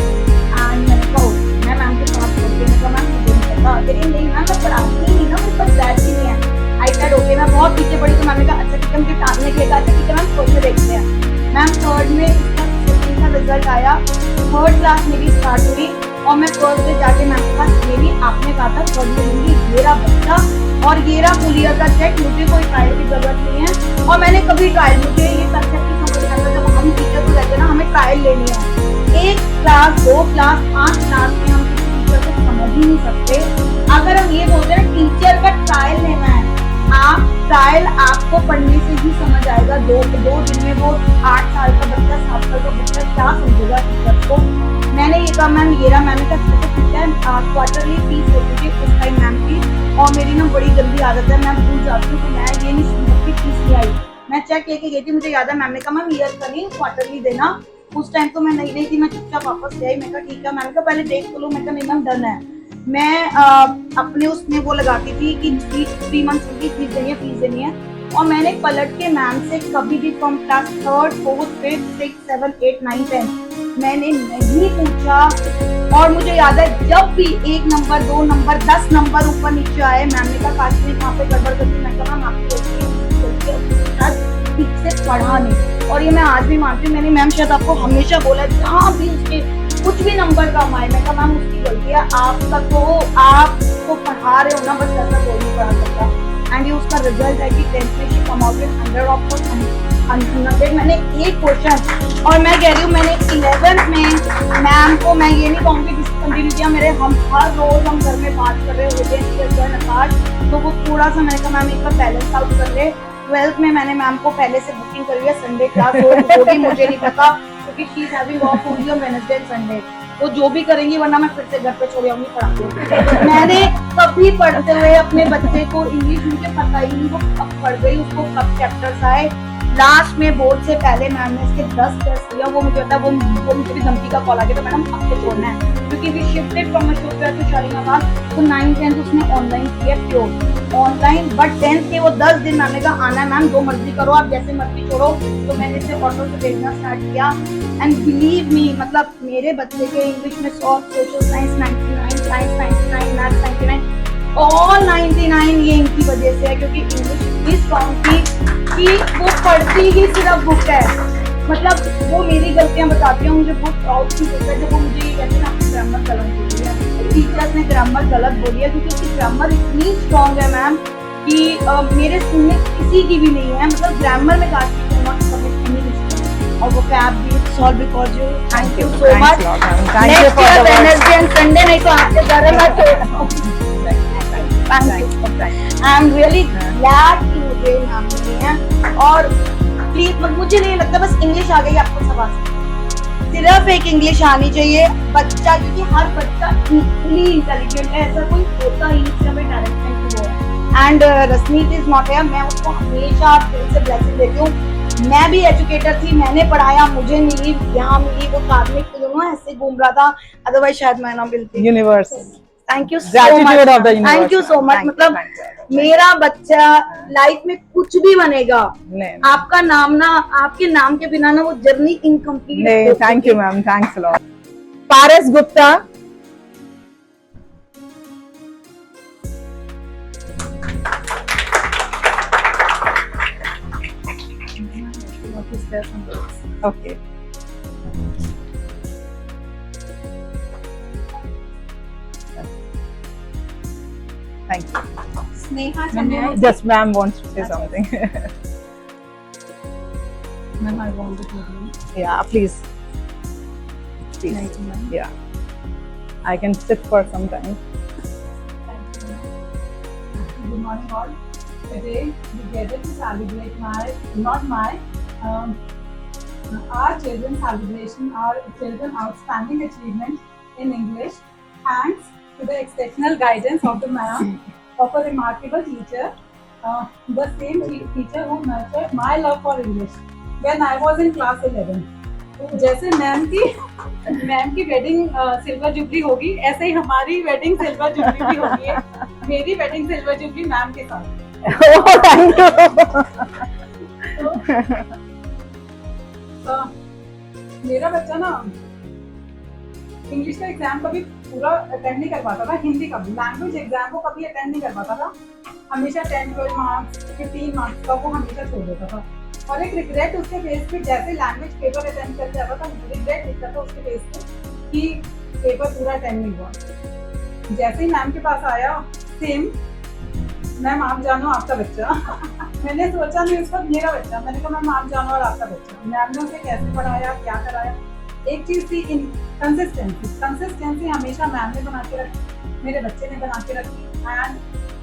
एंड मैंने कहा मैं मैम के पास पढ़ती हूँ. मैम मुझे नहीं पता. अरे नहीं मैम मैं पढ़ाती नहीं ना, मेरे पास बैच ही नहीं है. I said okay. मैं बहुत पीछे पड़ी तो मैंने कहा अच्छा ठीक है मुझे टालने के लिए. अच्छा ठीक है मैम खोल के देखते हैं. मैम 3rd में इसका रिजल्ट आया, 3rd क्लास मेरी स्टार्ट हुई और मैं 1st डे जाके मैम के पास मेरी आपने कहा था 3rd में लूंगी, ये रहा बच्चा और ये रहा फुल ईयर का चेक. मुझे कोई ट्रायल की जरूरत नहीं है और मैंने कभी ट्रायल, मुझे ये कंसेप्ट ही समझ नहीं आता. जब हम टीचर को कहते हैं ना हमें ट्रायल लेनी है, 1 क्लास 2 क्लास 5 क्लास में हम किसी टीचर को समझ ही नहीं सकते. अगर हम ये बोलते हैं टीचर का ट्रायल लेना है, आप ट्रायल आपको पढ़ने से ही समझ आएगा. 2 दिन में वो 8 साल का बच्चा 7 साल का बच्चा क्या समझेगा टीचर को. मैंने ये कहा मैम ये रहा. मैंने कहा ठीक है क्वार्टरली फीस होती थी उस टाइम मैम की, और मेरी ना बड़ी गंदी आदत है, मैं भूल जाती हूँ तो मैं ये नहीं सुन सकती फीस नहीं आई. मैं चेक लेके गई थी, मुझे याद है मैम ने कहा मैम ईयर का नहीं क्वार्टरली देना. उस टाइम तो मैं नहीं थी, मैं चुपचाप वापस ले आई. मैं कहा ठीक है. मैंने कहा पहले देख तो लो. मैं कहा नहीं मैम डन है. मैं अपने उसमें वो लगाती थी कि 3 मंथ्स की फीस देनी है और मैंने पलट के मैम से कभी भी from class 3rd 4th 5th 6th 7th 8th 9th 10th मैंने नहीं पूछा. और मुझे याद है जब भी 1 नंबर 2 नंबर 10 नंबर ऊपर नीचे आए, मैम ने कहा काश ने वहाँ पे गड़बड़ कर दी. मैं कहा मैम आपकी ठीक से पढ़ा नहीं. और ये मैं आज भी मानती हूँ, मैंने मैम शायद आपको हमेशा बोला जहाँ भी उसके कुछ भी नंबर कम आए, मैं कहा मैम उसकी गलती है, आपका तो आपको पढ़ा रहे हो ना, बस ऐसा कोई नहीं पढ़ा सकता. एंड ये उसका रिजल्ट है कि 10th में she come out with 100 of 100. मैंने एक क्वेश्चन और मैं कह रही हूँ मैंने 11th में मैम को मैं ये नहीं कहूँगी डिसकंटिन्यू किया. मेरे हम हर रोज हम घर में बात कर रहे होते हैं, तो वो थोड़ा सा मैंने कहा मैम एक बार बैलेंस आउट कर ले. 12th में मैंने मैम को पहले से बुकिंग करी है, संडे क्लास होगी मुझे नहीं पता क्योंकि she is having of only on Wednesday and Sunday. वो जो भी करेंगी वरना मैं फिर से घर पे छोड़ आऊंगी पढ़ाते. मैंने कभी पढ़ते हुए अपने बच्चे को इंग्लिश मुझे पता ही नहीं वो कब पढ़ गई, उसको कब चैप्टर्स आए. लास्ट में बोर्ड से पहले मैम ने इसके 10 टेस्ट लिया। वो मुझे पता है, वो मुझे भी धमकी का कॉल आ गया था, मैडम आपको छोड़ना है, क्योंकि we shifted from Ashoknagar to Shalimabad. तो 9th 10th उसने ऑनलाइन किया, प्योर ऑनलाइन। बट 10th के वो 10 दिन मैम ने कहा आना है मैम, जो मर्जी करो आप, जैसे मर्जी छोड़ो। तो मैंने इसे ऑटो से भेजना स्टार्ट किया। एंड बिलीव मी, मतलब मेरे बच्चे के इंग्लिश में 100, social science 99, science 99, maths 99, all 99 ये इनकी वजह से है, क्योंकि इंग्लिश इतनी स्ट्रॉन्ग थी कि वो पढ़ती ही सिर्फ बुक है। मतलब वो मेरी गलतियां बताती है, मुझे बहुत प्राउड फील होता है जब वो मुझे ये कहते हैं ना आपने ग्रामर गलत बोली है, टीचर्स ने ग्रामर गलत बोली है, क्योंकि उसकी ग्रामर इतनी स्ट्रॉन्ग है मैम कि मेरे स्कूल में किसी की भी नहीं है। मतलब ग्रामर में काफी और वो कैब भी solve because you, thank you so much. Next year Wednesday and Sunday नहीं तो आपके घर में thank you. I am really glad कि मुझे नाम मिली है। और प्लीज मुझे नहीं लगता बस इंग्लिश आ गई आपको सब आ सकती, सिर्फ एक इंग्लिश आनी चाहिए बच्चा, क्योंकि हर बच्चा इक्वली इंटेलिजेंट है, ऐसा कोई होता ही नहीं हमें टैलेंट वो है। एंड रश्मीत इज नॉट है, मैं उसको हमेशा दिल से ब्लेसिंग देती हूँ। मैं भी एजुकेटर थी, मैंने पढ़ाया, मुझे मिली, यहाँ मिली, वो कार्मिक ऐसे घूम रहा था, अदरवाइज शायद मैं ना मिलती। Universe, thank you so Gratitude much, of the universe. Thank you so much. Thank you, मतलब thank you. मेरा बच्चा लाइफ में कुछ भी बनेगा, नहीं आपका नाम ना, आपके नाम के बिना ना वो जर्नी इनकम्प्लीट। नहीं, thank you ma'am, thanks a lot. Paras Gupta, okay, thank you. Sneha Chandra, Just ma'am wants to say something. Ma'am, I want to tell you. Yeah, please. Please. Thank you, ma'am. Yeah. I can sit for some time. Thank you, ma'am. Good morning, all. Today we gathered to celebrate our children's celebration, our children's outstanding achievement in English, thanks to the exceptional guidance of the ma'am, of a remarkable teacher, the same teacher who nurtured my love for English when I was in class 11. जैसे ma'am की wedding silver jubilee होगी, ऐसे ही हमारी wedding silver jubilee भी होगी है। मेरी wedding silver jubilee ma'am के साथ। Oh, thank you. तो मेरा बच्चा ना इंग्लिश का एग्जाम कभी पूरा अटेंड नहीं कर पाता था, हिंदी का भी, लैंग्वेज एग्जाम को कभी अटेंड नहीं कर पाता था। हमेशा 10, 12 मार्क्स, 15 मार्क्स का वो हमेशा छोड़ देता था। और एक रिग्रेट उसके फेस पे, जैसे लैंग्वेज पेपर अटेंड करके आता था, रिग्रेट दिखता था उसके फेस पे कि पेपर पूरा अटेंड नहीं हुआ। जैसे ही मैम के पास आया, सेम मैम आप जानो आपका बच्चा। मैंने सोचा नहीं उसका मेरा बच्चा, मैंने कहा मैम आप जानो और आपका बच्चा। मैम ने उसे कैसे पढ़ाया, क्या कराया, एक चीज थी कंसिस्टेंसी हमेशा मैम ने बना के रखी, मेरे बच्चे ने बना के रखी। And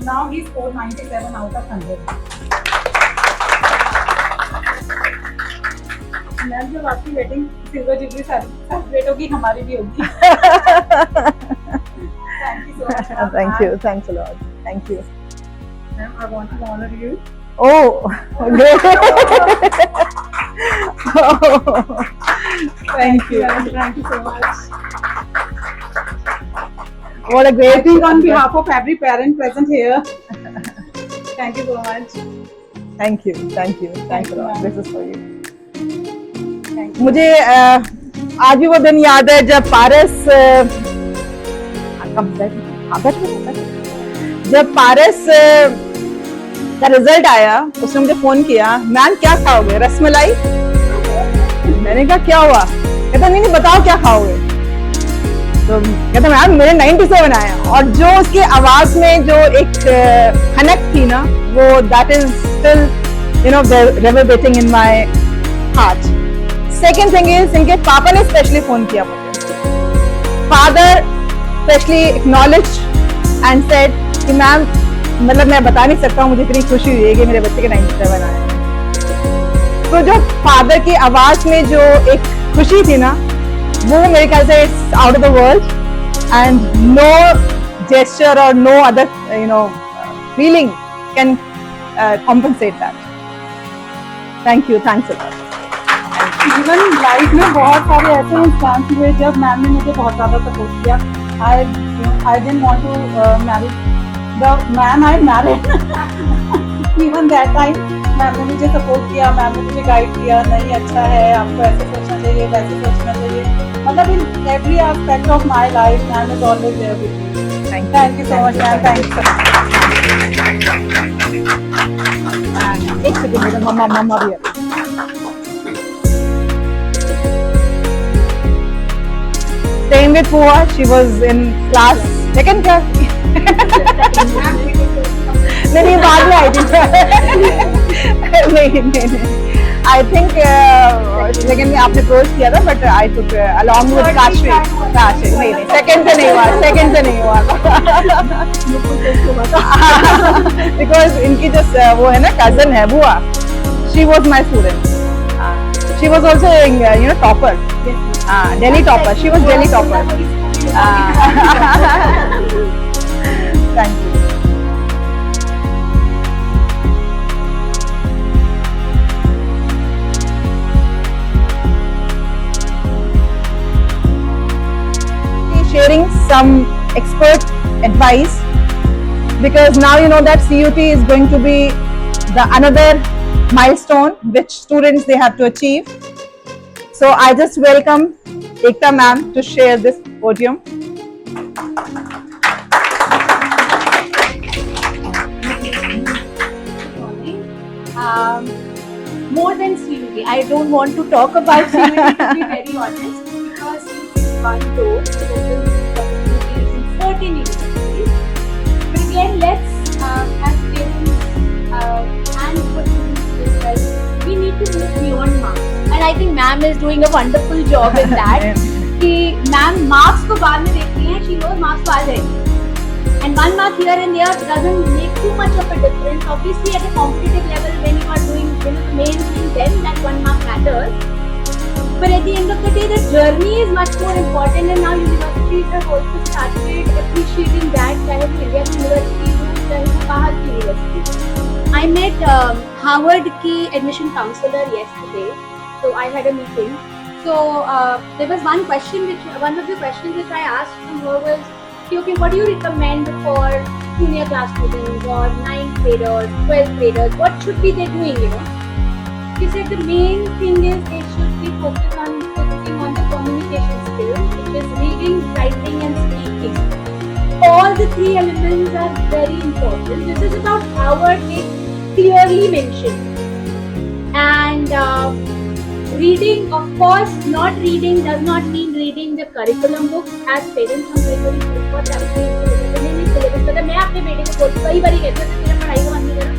now he score 97 out of 100। Ma'am जब आपकी वेडिंग सिल्वर जुबली सेलिब्रेट होगी, हमारी भी होगी। Thank you so much. Thank you, thanks a lot. Thank you. Ma'am, I want to honor you. Oh, great. Oh, thank you. Thank you so much. What a I great think on behalf of every parent present here, thank you so much. Thank you, thanks a lot. This is for you. Thank you. मुझे आज भी वो दिन याद है जब पारस जब पारस का रिजल्ट आया, उसने मुझे फोन किया, मैम क्या खाओगे, रसमलाई। मैंने कहा क्या हुआ, कहता नहीं बताओ क्या खाओगे। तो कहता मैम मेरे 97 आया। और जो उसकी आवाज में जो एक खनक थी ना, वो that is still reverberating in my heart. Second thing is, इनके पापा ने स्पेशली फोन किया मुझे। Father specially acknowledged and said कि मैम मतलब मैं बता नहीं सकता हूँ, मुझे इतनी खुशी हुई है कि मेरे बच्चे के 97 आए हैं। तो जो फादर की आवाज में जो एक खुशी थी ना, वो मेरे ख्याल से it's out of the world, and no gesture और no other feeling can compensate that. Thank you, thanks a lot. Even life में बहुत सारे ऐसे इंस्टेंस हुए जब मैम ने मुझे बहुत ज़्यादा सपोर्ट किया। I didn't want to marry the man I married. Even that time ma'am ने मुझे सपोर्ट किया, मैम ने मुझे गाइड किया, नहीं अच्छा है, आपको ऐसे सोचना चाहिए, वैसे सोचना चाहिए। मतलब in every aspect of my life ma'am is always there with me. Thank you so much ma'am, thank you so much. एक सेकंड मैडम, मम्मा भी है। Same with Pua, she was in class second class. नहीं बाद में आई थी। नहीं I think second में आपने अप्रोच किया था, but I took along with Kashi. नहीं सेकंड से नहीं हुआ बिकॉज इनकी जो वो है ना कजन है बुआ, she was my student, she was also you know topper, Delhi topper. She was Delhi topper. Thank you. Sharing some expert advice, because now you know that CUT is going to be the another milestone which students they have to achieve. So I just welcome Ekta ma'am to share this podium. More than CUT, I don't want to talk about CUT to be very honest, because CUT is one door to open opportunities in certain universities. But again, let's as parents and for students as well, we need to move beyond marks. And I think ma'am is doing a wonderful job in that. कि ma'am marks को बाद में देखती हैं, she knows marks तो आ जाएंगे, and 1 mark here and there doesn't make too much of a difference. Obviously at a competitive level when you are doing the main thing, then that 1 mark matters. But at the end of the day, the journey is much more important, and now universities have also started appreciating that, चाहे वो India की university हो, चाहे वो बाहर की university. I met Harvard की admission counselor yesterday. So I had a meeting. So there was one of the questions which I asked from her was, okay, what do you recommend for junior class students or 9th graders, 12th graders? What should be they doing, you know? She said the main thing is they should be focusing on the communication skills, which is reading, writing and speaking. All the 3 elements are very important. This is about Harvard, they clearly mentioned. And reading, of course, not reading does not mean reading the curriculum books. As parents, हम कई बार बहुत आपके नहीं syllabus पता, मैं अपने बेटे को बहुत कई बार कहती हूँ तेरा पढ़ाई का मन नहीं कर रहा,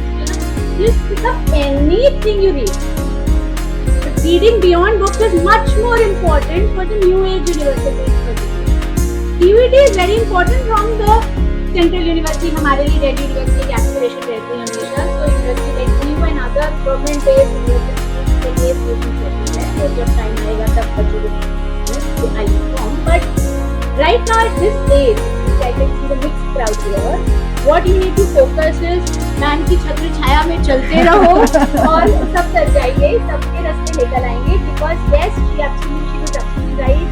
just pick up anything you read. But reading beyond books is much more important for the new age universities. CUT is very important from the central university. हमारे लिए Delhi university की aspiration रहती है हमेशा. So university like CU and other government based universities के लिए कोशिश करती है. तो जब टाइम आएगा तब बच्चों को I inform. But right now at this age, I can see the mixed crowd here. What you need to focus is ma'am की छत्र छाया में चलते रहो और सब कर जाएंगे, सबके रास्ते निकल आएंगे. Because yes, she was absolutely right.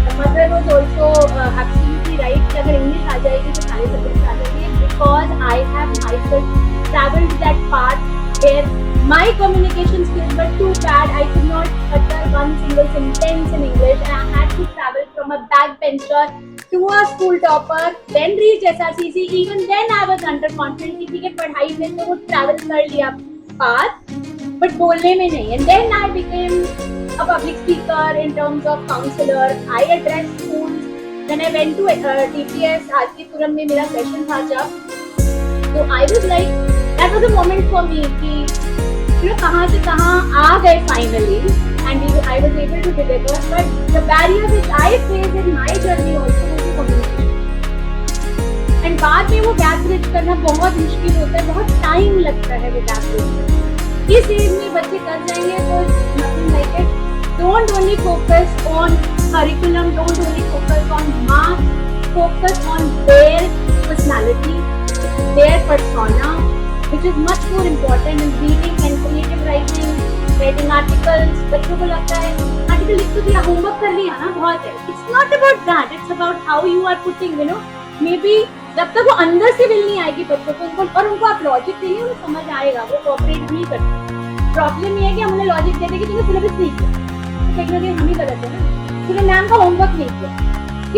The mother was also absolutely right कि अगर इंग्लिश आ जाएगी तो सारे सब्जेक्ट आ जाएंगे. Because I have myself travelled that path where my communication skills were too bad. I could not utter one single sentence in English, and I had to travel from a backbencher to a school topper, then reach SRCC. Even then I was underconfident कि ठीक है पढ़ाई में तो वो travel कर लिया path, but बोलने में नहीं. And then I became a public speaker in terms of counselor. I addressed schools. When I went to TPS आरतीपुरम में मेरा session था जब, तो I was like, that was a moment for me कि कहाँ से कहाँ आ गए finally, and I was able to deliver. But the barrier which I faced in my journey also was communication. And बाद में वो gap bridge करना बहुत मुश्किल होता है, बहुत time लगता है वो gap bridge करना. इस एज में बच्चे कर जाएंगे तो nothing like it. Don't only focus on curriculum, don't only focus on marks, focus on their personality, their persona, which is much more important in reading and creative writing. Writing articles, बच्चों को लगता है article लिख तो दिया, homework कर लिया ना, बहुत है. It's not about that, it's about how you are putting, you know, maybe जब तक वो अंदर से विल नहीं आएगी बच्चों को, उनको और उनको आप लॉजिक देंगे उन्हें समझ आएगा, वो कोऑपरेट नहीं करते. प्रॉब्लम ये है कि हम उन्हें लॉजिक देते कि तुमने सिलेबस नहीं किया, तो कहीं ना कहीं हम ही गलत है ना, तूने मैम का होमवर्क नहीं किया.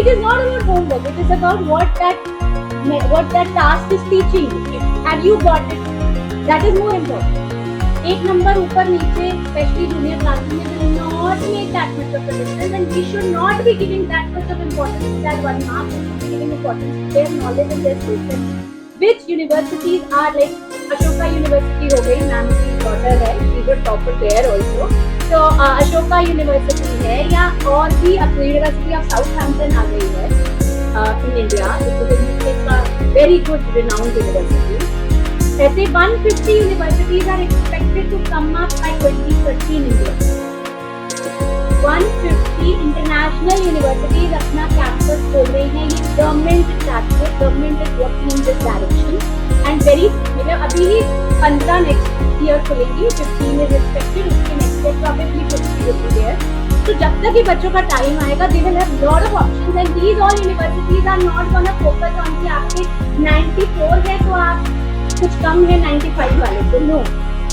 It is not about homework, it is about what that task is teaching you. Have you got it? That is more important. एक नंबर ऊपर नीचे, especially junior classes में, will not make that much of a difference, and we should not be giving that much of importance to that 1 mark. We should be giving importance to their knowledge and their skills. Which universities are like Ashoka University हो गई, ma'am की daughter है, she is a topper there also. तो Ashoka university है, या और भी university of Southampton आ गई है इन इंडिया, यूके का वेरी गुड रिनाउंड यूनिवर्सिटी. ऐसे 150 universities are expected to come up by 2030 in India. 150 international universities अपना कैंपस खोल रही हैं. ये government is working in this direction and very, मतलब अभी ही 15 नेक्स्ट ईयर खुलेंगी, 15 इज एक्सपेक्टेड, उसके next year probably 50 will be there. तो जब तक ये बच्चों का टाइम आएगा, they will have lot of options, and these all universities are not gonna focus on कि आपके 94 है तो आप कुछ कम है 95 वाले को. No,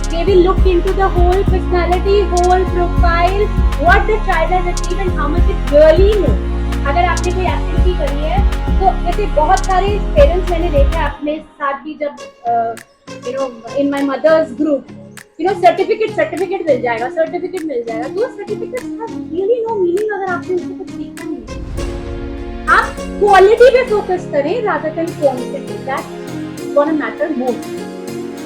they will look into the whole personality, whole profile, what the child has achieved and how much it really knows. अगर आपने कोई एक्टिविटी करी है तो ऐसे बहुत सारे पेरेंट्स मैंने देखे अपने साथ भी, जब you know in my mother's group, you know, certificate मिल जाएगा, तो certificate has really no meaning अगर आपने उसको कुछ सीखा नहीं. आप क्वालिटी पे फोकस करें rather than quantity. That's gonna matter more.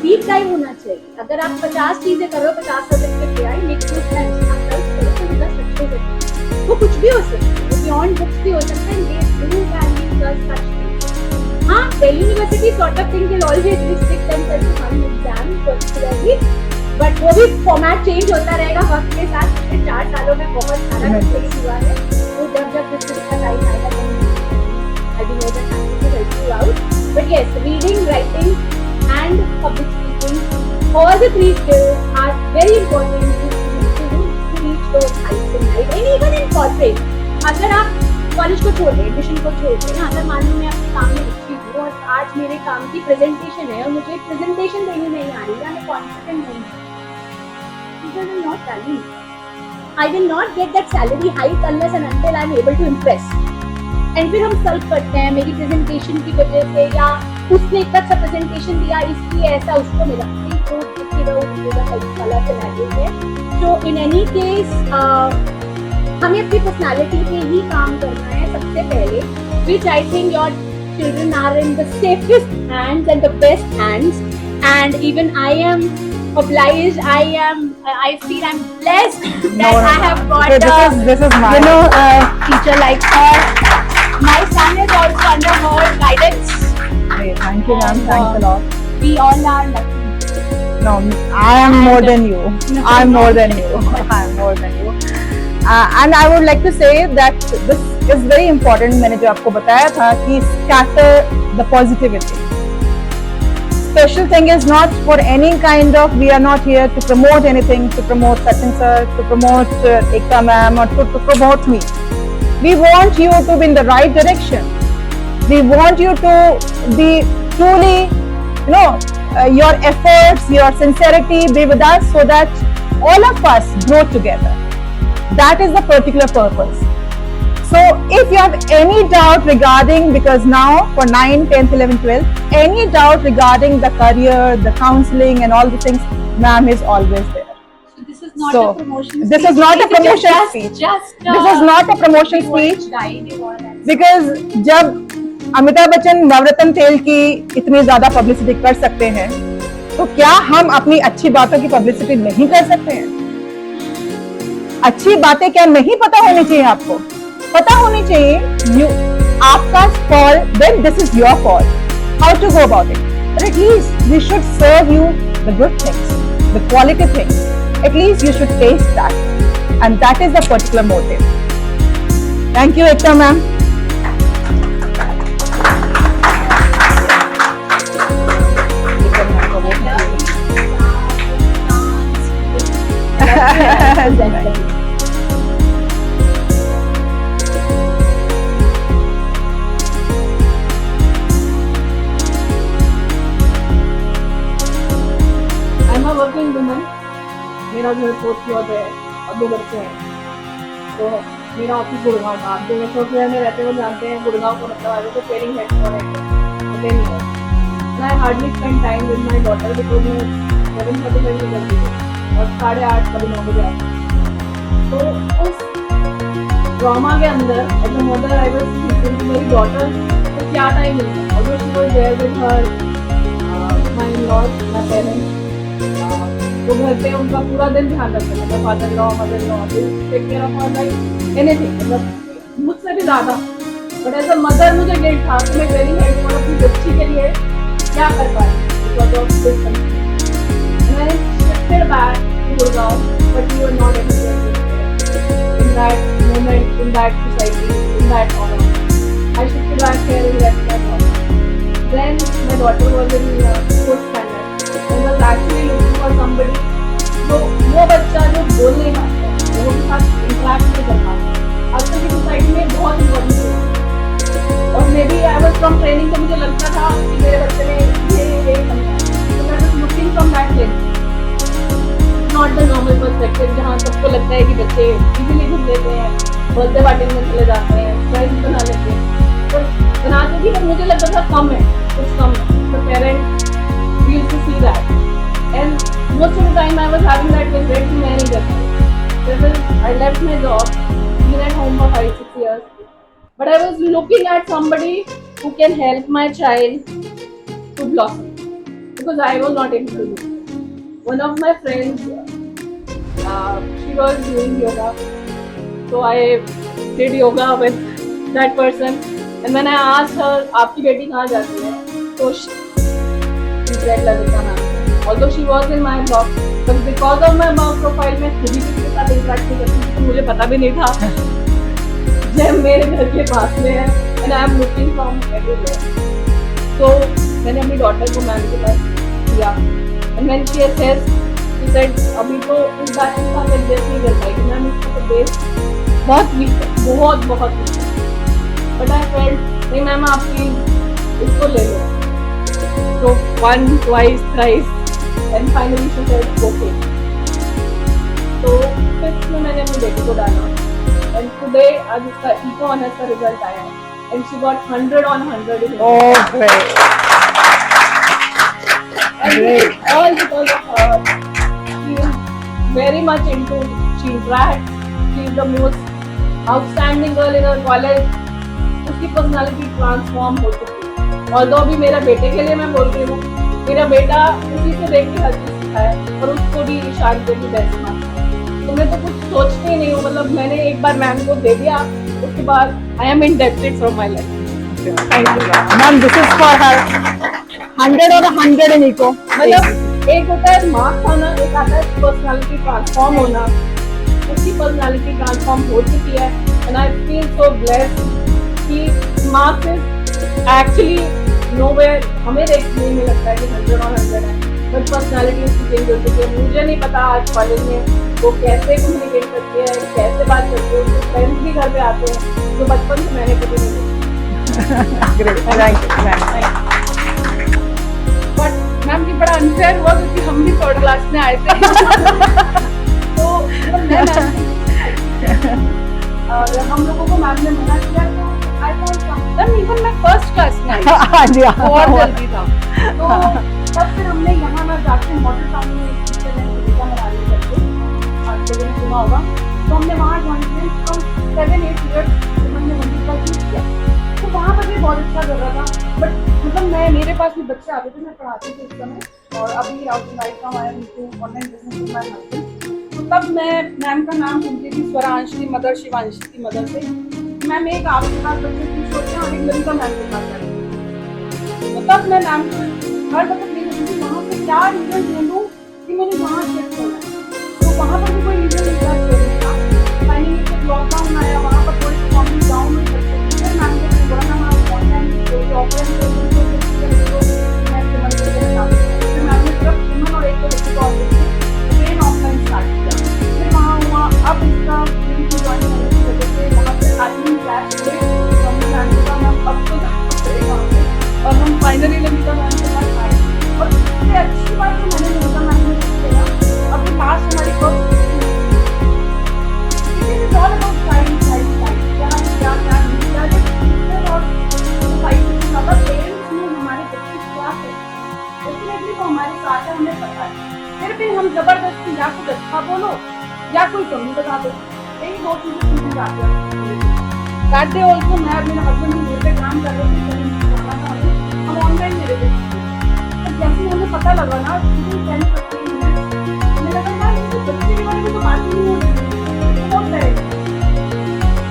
Deep dive होना चाहिए. अगर आप 50 चीजें करो, 50 सर्टिफिकेट ले आए, मेक नो सेंस. आप 10 करो तो 10 अच्छे से, वो कुछ भी हो सकता है, वो बियॉन्ड बुक्स भी हो सकता है. They do value such things. हाँ, Delhi University sort of thing will always restrict themselves to one exam particularly, but वो भी फॉर्मेट चेंज होता रहेगा वक्त के साथ. पिछले 4 सालों में बहुत सारा चेंज हुआ है. तो जब इसका टाइम आएगा तो I will know that I will help you out. But yes, reading, writing and public speaking, all the 3 skills are very important to reach those heights in life, and even in corporate. अगर आप college को छोड़ दें, admission को छोड़ दें ना, अगर मान लो मैं अपने काम में रुचि हूँ और आज मेरे काम की प्रेजेंटेशन है और मुझे प्रेजेंटेशन देनी नहीं आ रही है, मैं कॉन्फिडेंट नहीं हूँ, people will not value me. I will not get that salary hike unless and until I am able to impress. And फिर हम सल्व करते हैं मेरी प्रेजेंटेशन की वजह से, या उसने इतना अच्छा प्रेजेंटेशन दिया इसलिए ऐसा उसको मिला. तो इन एनी केस हमें अपनी पर्सनालिटी पे ही काम करना है सबसे पहले, which I think your children are in the safest hands and the best hands, and even I am obliged, I feel I'm blessed that I have got this is my, you know, a teacher like her. My son is also under her guidance. Great, thank you ma'am, thanks a lot. We all are lucky. No, I am more than you. No, I'm no. more than you. I'm more than you. And I would like to say that this is very important. मैंने जो आपको बताया था कि scatter the positivity. Special thing is not for any kind of, we are not here to promote anything, to promote such and such, to promote Ekta ma'am, or to promote me. We want you to be in the right direction. We want you to be truly, you know, your efforts, your sincerity be with us so that all of us grow together. That is the particular purpose. So if you have any doubt regarding, because now for 9, 10th, 11th, 12th, any doubt regarding the career, the counseling and all the things, ma'am is always there. So this is not So, a promotion this speech. is not a promotion Just- speech. Just This is not a promotion speech. guide you all and Because जब अमिताभ बच्चन नवरत्न तेल की इतनी ज्यादा publicity कर सकते हैं, तो क्या हम अपनी अच्छी बातों की पब्लिसिटी नहीं कर सकते हैं? अच्छी बातें क्या नहीं पता होनी चाहिए आपको? पता होनी चाहिए. आपका fault, then this is your fault. How to go about it? But at least we should serve you the good things, the quality things. At least you should taste that, and that is the particular motive. Thank you, Ekta ma'am. Working woman, मेरा घर post है और 2 बच्चे हैं। तो मेरा office Gurgaon था। जो मेरे सॉफ्टवेयर में रहते हैं वो जानते हैं गुड़गांव को मतलब आगे तो पेरिंग हेड और होते नहीं है। I hardly spend time with my daughter because मैं 7:45 में करती थी और 8:30 कभी 9 बजे आती थी। तो उस ड्रामा के अंदर as a mother I was thinking मेरी डॉटर को क्या टाइम मिलता है। और she was there with her my in-laws, my parents. तो घर पे उनका पूरा दिन ध्यान रखते थे, father law, mother law, take care of her like anything, मतलब मुझसे भी ज़्यादा। बट एज अ मदर मुझे गिल्ट था कि मैं वेरी हेड और अपनी बच्ची के लिए क्या कर पाई because of this country. And I shifted back to Gurgaon, but we were not able to in that moment, in that society, in that honor. I shifted back here and left my job. Then my daughter was in 4th standard. I was actually looking for somebody जो वो बच्चा जो बोल नहीं पाता, लोगों के साथ इंटरेक्ट नहीं कर पाता। आजकल की सोसाइटी में बहुत इम्पोर्टेंट है। और maybe I was from training, तो मुझे लगता था कि मेरे बच्चे में ये करना है। तो मैं was looking from that lens. Not the normal perspective जहाँ सबको लगता है कि बच्चे इजीली घूम लेते हैं, बर्थडे पार्टी में चले जाते हैं, फ्रेंड्स बना लेते हैं। तो बनाते भी, पर मुझे लगता था कम है, कुछ कम है। तो parent used to see that and most of the time I was having that regret कि मैं नहीं कर पाई। फिर I left my job, been at home for 5-6 years, but I was looking at somebody who can help my child to blossom because I was not able to do. One of my friends, she was doing yoga, so I did yoga with that person. And when I asked her, "आपकी बेटी कहाँ जाती है?" तो she said Lalita ma'am. Although she was in my block, but because of my work profile मैं खुद ही किसी के साथ interact नहीं करती थी, मुझे पता भी नहीं था जब मेरे घर के पास में है and I am looking from everywhere. तो मैंने अपनी डॉटर को मैम के पास दिया। And when she assessed, she said, अभी तो इस बात के साथ एडजस्ट नहीं कर पाएगी मैम, इसका तो बेस बहुत वीक है, बहुत बहुत वीक है। बट आई फेल्ट नहीं मैम, आप प्लीज इसको ले लो। तो 1, 2, 3 and finally she said okay. तो 5th में मैंने अपनी बेटी को डाला एंड टुडे आज इसका इको ऑनर्स का रिजल्ट आया and she got 100 on 100 in Oh, great. and all because of her. She is very much into, she interacts, she is the most outstanding girl in her college. उसकी personality transform हो चुकी है। Although अभी मेरे बेटे के लिए मैं बोल रही हूँ, मेरा बेटा उसी से देख के हर चीज सीखा है और उसको भी ईशान के भी बेस्ट मानता है। तो मैं तो कुछ सोचती ही नहीं हूँ, मतलब मैंने एक बार मैम को दे दिया, उसके बाद I am indebted from my life. Thank you. Ma'am, this is for her. 100 और 100 in eco. मतलब एक होता है मार्क्स होना, एक आता है पर्सनालिटी ट्रांसफॉर्म होना। उसकी पर्सनालिटी ट्रांसफॉर्म हो चुकी है and I feel so blessed कि मार्क्स इज एक्चुअली नोवेयर। हमें देखने में लगता है कि 100 और 100 है, बट पर्सनालिटी उसकी चेंज हो चुकी है। मुझे नहीं पता आज कॉलेज में वो कैसे कम्युनिकेट करती है, कैसे बात करती है। उसके फ्रेंड्स भी घर पे आते हैं जो बचपन से मैंने कभी नहीं देखी। Great. Thank you, ma'am. But ma'am ये बड़ा अनफेयर हुआ क्योंकि हम भी 3rd क्लास में आए थे। तो मैं और हम लोगों को मैम ने मना किया, तो आई थॉट मैम इवन मैं 1st क्लास में आई हाँ जी, और जल्दी था। तो तब फिर हमने यहाँ ना जाके मॉडल टाउन में एक टीचर है सुनीता मराली करके, आप लोगों ने सुना होगा, तो हमने वहाँ ज्वाइन किया। तो 7-8 years हमने मंदिर का चूज किया। तो वहाँ पर भी बहुत अच्छा कर रहा था, बट मतलब मेरे पास भी बच्चे आते थे, मैं पढ़ाती थी उस समय। और अभी right now I am into online business with my husband. तो तब मैं मैम का नाम सुनती थी, स्वरांश की मदर, शिवांशी की मदर से। मैम एक आपके पास बच्चे खुश होते हैं और एक ललिता मैम के पास जाते हैं। तो तब मैं मैम को हर वक्त देखती थी वहाँ पे क्या रीजन ढूंढूं कि मुझे वहाँ शिफ्ट होना है। तो वहाँ पर भी कोई रीजन नहीं था छोड़ने का। फाइनली जब लॉकडाउन आया, वहाँ पर थोड़ी प्रॉब्लम गाँव में फिर मैम को बोला ना मैम ऑनलाइन कोई ऑफलाइन फिर मैम ने सिर्फ ह्यूमन और एक तो बच्चे को ट्रेन ऑफलाइन स्टार्ट किया। फिर वहाँ हुआ, अब इसका ज्वाइन करने की वजह से वहाँ पे एडमिन क्लैश हुए। हमने मैम को कहा मैम अब तो जाना पड़ेगा, और हम फाइनली ललिता मैम के पास आए। और सबसे अच्छी बात तो मैंने हमारे साथ है, हमें पता है, फिर भी हम जबरदस्ती या कुछ अच्छा बोलो या कोई कमी बता दो, यही दो चीजें सुनी जाती है। दैट डे ऑल्सो मैं मेरे हस्बैंड भी घर पे काम कर रहे थे, कहीं जाना था हमें, हम ऑनलाइन मेरे थे। तो जैसे ही हमें पता लगा ना हमें लगा यार ये तो बच्चे के बारे में तो बात ही नहीं हो रही, बहुत रहेगा।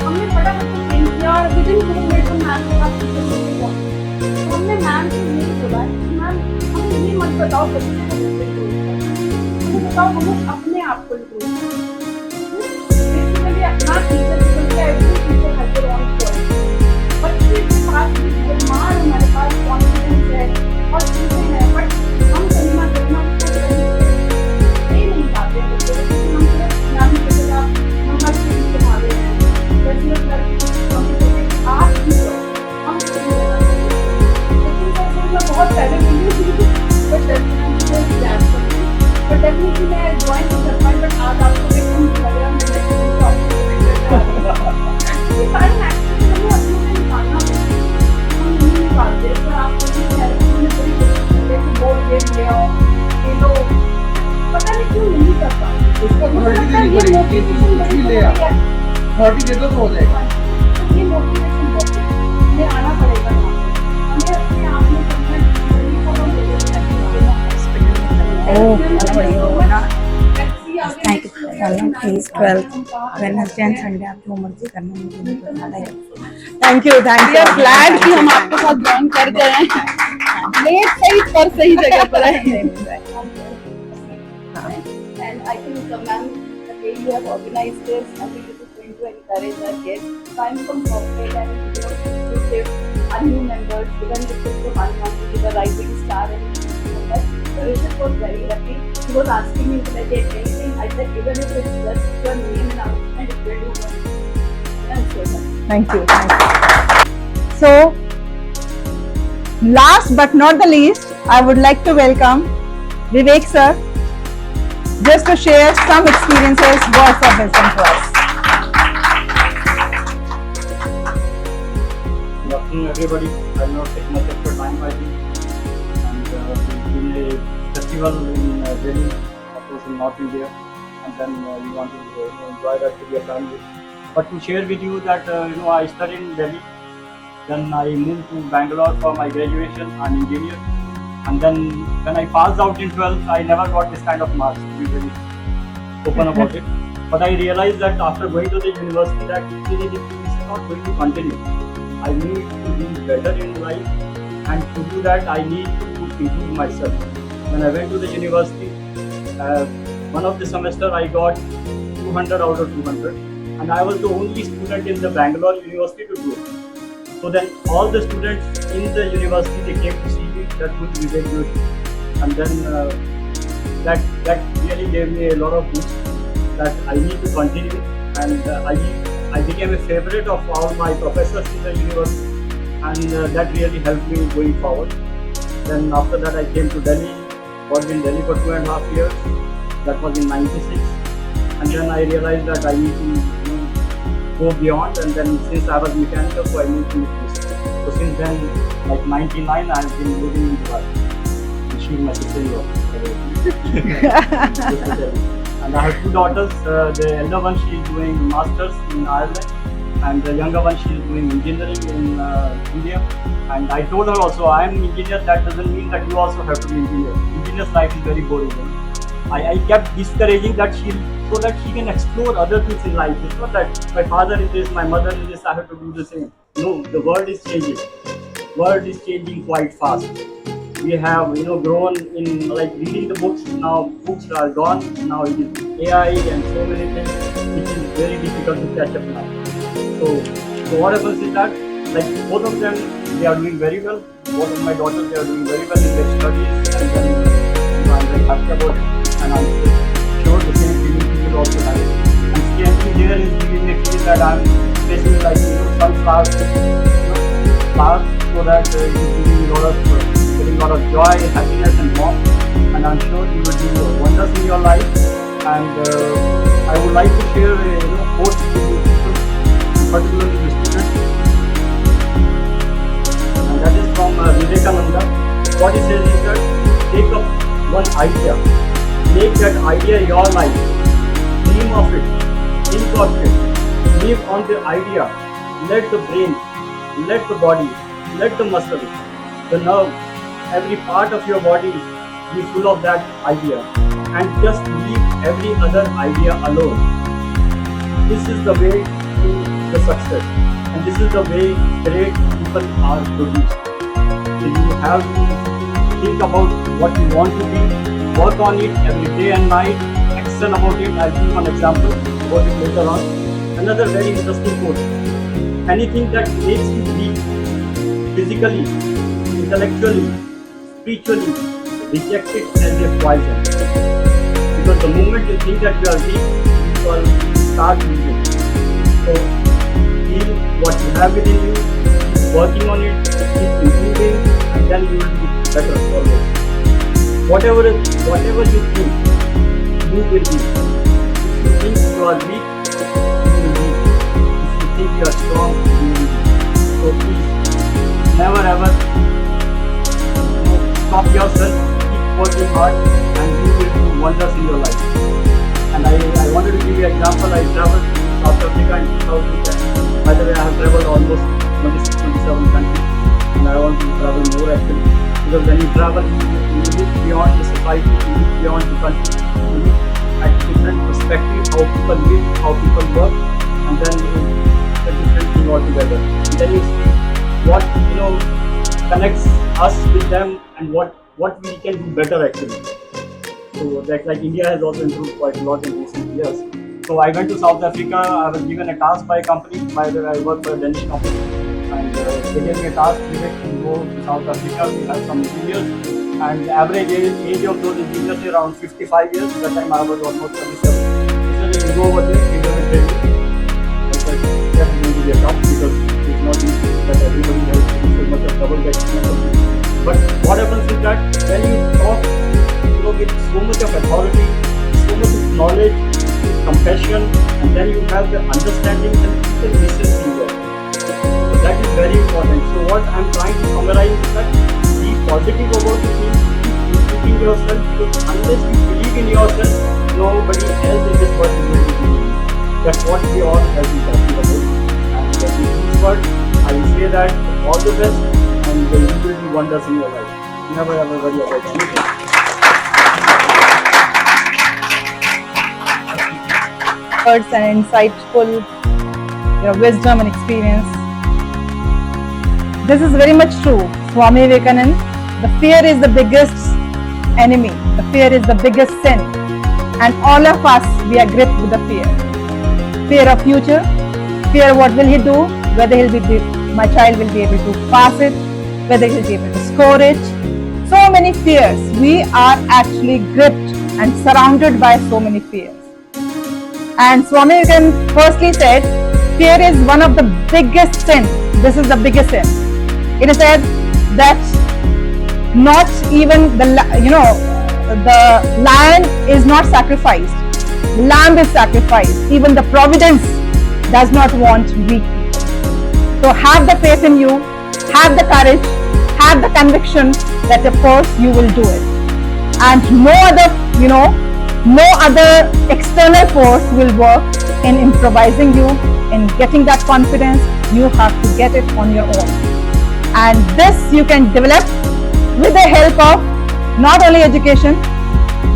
हमने फटाफट से चेंज किया और विद इन 2 मिनट्स हम मैम के पास पहुंचे। तो हमने मैम से यही बोला कि मैम हमें ये मत बताओ बच्चे को कैसे improve करना है, हमें बताओ हमें अपने आप को improve करना है। बेसिकली अपना teacher because every teacher has their own point, बच्चे के पास भी दिमाग हमारे पास कॉन्फिडेंस है और चीजें हैं, बट हम कहीं ना कहीं ना उसको दे नहीं पाते हैं बच्चे को, क्योंकि हम सिर्फ मैम की जगह नंबर से दिखा रहे हैं, जैसे हम कहते हैं आज भी तो हम लेकिन मैं बहुत पहले मिली थी, बट डेफिनेटली मैं ज्वाइन नहीं कर पाई, बट आज आपको एकदम लग रहा है मैं सारी एक्टिविटी हमें अपने से निकालना पड़ता है, हम नहीं निकालते। पर आप बड़ी कोशिश करते हैं कि बोर्ड गेम ले आओ, खेलो, पता नहीं क्यों नहीं कर पाते। उसको मुझे लगता है ये मोटिवेशन बड़ी ले आओ, 30 दे दो तो हो जाएगा। ये मोटिवेशन बहुत है, हमें आना पड़ेगा यहाँ पे, हमें अपने आप में कॉन्फिडेंस को हम ले सकते हैं। Please 12th Wednesday and Sunday आप जो मर्जी करना, मुझे नहीं पता। Thank you we are glad कि हम आपके साथ ज्वाइन कर गए हैं, लेट सही पर सही जगह पर है। And I think the way you have organized this, I think it is going to encourage our guests. So I'm from corporate and to give our new members, even if it's the 1 month, to give a rising star and that. So Rishabh was very happy. He was asking me if I get anything. I said even if it's just your name and announcement, it will do well. I'm so happy. Thank you. So, last but not the least, I would like to welcome Vivek sir, just to share some experiences, words of wisdom to us. Good afternoon, everybody. I'll not take much of your time, I think. And we've been a festival in Delhi, of course in North India, and then we want to enjoy that with your family. But to share with you that I studied in Delhi, then I moved to Bangalore for my graduation. I'm engineer, and then when I passed out in 12th, I never got this kind of marks. To be very open about it. But I realized that after going to the university, that this is not going to continue. I need to do better in life, and to do that I need to improve myself. When I went to the university, one of the semester I got 200 out of 200, and I was the only student in the Bangalore University to do it. So then all the students in the university, they came to see me, that would be very good, and then that really gave me a lot of boost that I need to continue, and I became a favorite of all my professors in the university, and that really helped me going forward. Then after that I came to Delhi, worked in Delhi for 2.5 years. That was in '96, and then I realized that I need to go beyond, and then since I was mechanical, so I moved to this. So since then, like '99, I've been living in Dubai. And she's my sister-in-law. And I have 2 daughters. The elder one, she is doing masters in Ireland, and the younger one, she is doing engineering in India. And I told her also, I am an engineer. That doesn't mean that you also have to be engineer. Engineer's life is very boring. I kept discouraging that so that she can explore other things in life. It's not that my father is this, my mother is this, I have to do the same. No, the world is changing. World is changing quite fast. We have grown in like reading the books. Now books are gone. Now it is AI and so many things, which is very difficult to catch up now. So what happens is that like both of them, they are doing very well. Both of my daughters, they are doing very well in their studies, and then I'm very happy about it. And I'm sure the same feeling you will also have it. And standing here is giving me a feel that I'm facing like some flowers, so that it is giving me a lot of joy, happiness, and warmth. And I'm sure you will do wonders in your life. And I would like to share a quote with you people, particularly the students. And that is from Vivekananda. What he says is that take up one idea. Make that idea your life. Dream of it. Think of it. Live on the idea. Let the brain, let the body, let the muscle, the nerve, every part of your body be full of that idea. And just leave every other idea alone. This is the way to the success. And this is the way great people are produced. So you have to think about what you want to be, work on it every day and night, excel about it. I'll give you an example about it later on. Another very interesting quote. Anything that makes you weak, physically, intellectually, spiritually, reject it as a poison. Because the moment you think that you are weak, you will start losing. So feel what you have within you, keep working on it, keep improving, and then you will be better always. Whatever you think, you will be. If you think you are weak, you will be. If you think you are strong, you will be. So please, never ever stop yourself, keep working hard, and you will do wonders in your life. And I wanted to give you an example. I traveled to South Africa in 2010. By the way, I have traveled almost 26, 27 countries, and I want to travel more actually. Because when you travel, you look beyond the society, you look beyond the country, you look at different perspectives, how people live, how people work, and then you a different thing altogether. And then you see what connects us with them and what we can do better actually. So like India has also improved quite a lot in recent years. So I went to South Africa. I was given a task by a company. By the way, I work for a Danish company, and they gave me a task to go to South Africa. We had some engineers, and the average age of those engineers is around 55 years. That time I was almost 27. So you go over there, give them a training. I said, that's going to be a tough because it's not easy that everybody has so much of double experience. But what happens is that when you talk, with so much of authority, so much of knowledge, compassion, and then you have the understanding and people listen to you. So that is very important. So what I am trying to summarize is that be positive about the things, keep improving yourself, because unless you believe in yourself, nobody else in this world is going to believe in you. That's what we all have been talking about. And with these words, I will say that all the best, and you will do wonders in your life. Never ever worry about anything. Words and insightful wisdom and experience. This is very much true. Swami Vivekananda, the fear is the biggest enemy. The fear is the biggest sin. And all of us, we are gripped with the fear. Fear of future, fear what will he do, whether my child will be able to pass it, whether he'll be able to score it. So many fears. We are actually gripped and surrounded by so many fears. And Swami Vivekananda firstly said, fear is one of the biggest sin. This is the biggest sin. It is said that not even the lion is not sacrificed. Lamb is sacrificed. Even the providence does not want weak people. So have the faith in you, have the courage, have the conviction that of course you will do it. And no other external force will work in improvising you, in getting that confidence. You have to get it on your own. And this you can develop with the help of not only education,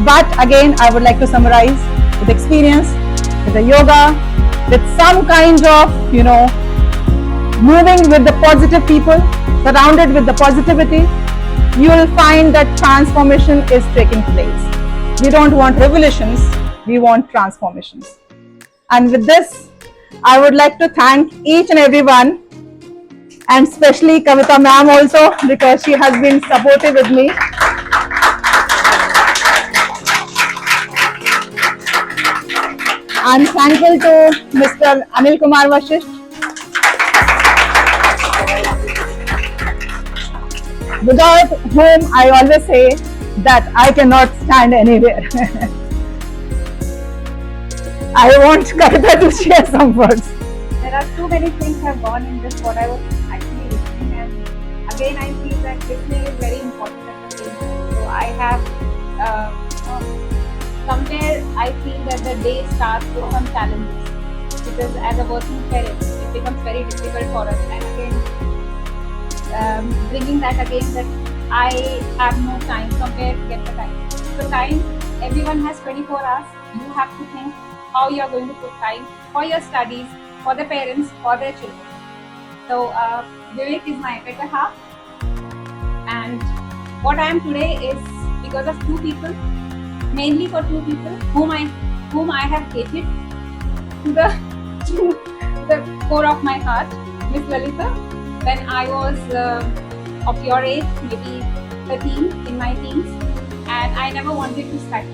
but again, I would like to summarize with experience, with the yoga, with some kind of, moving with the positive people, surrounded with the positivity, you will find that transformation is taking place. We don't want revolutions, we want transformations. And with this, I would like to thank each and everyone, and especially Kavita ma'am also, because she has been supportive with me. I'm thankful to Mr. Anil Kumar Vashisht. Without whom I always say that I cannot stand anywhere. I want Kavita to share some words. There are too many things have gone in this what I was actually listening, and again I feel that listening is very important at the same time. So I have the day starts with some challenges, because as a working parent, it becomes very difficult for us. And again, bringing that again, that I have no time, from where to get the time? So time, everyone has 24 hours. You have to think how you are going to put time for your studies, for the parents, for their children. So Vivek is my better half, and what I am today is because of two people, mainly for two people whom I have hated to the core of my heart. Miss Lalita, when I was of your age, maybe 13, in my teens, and I never wanted to study.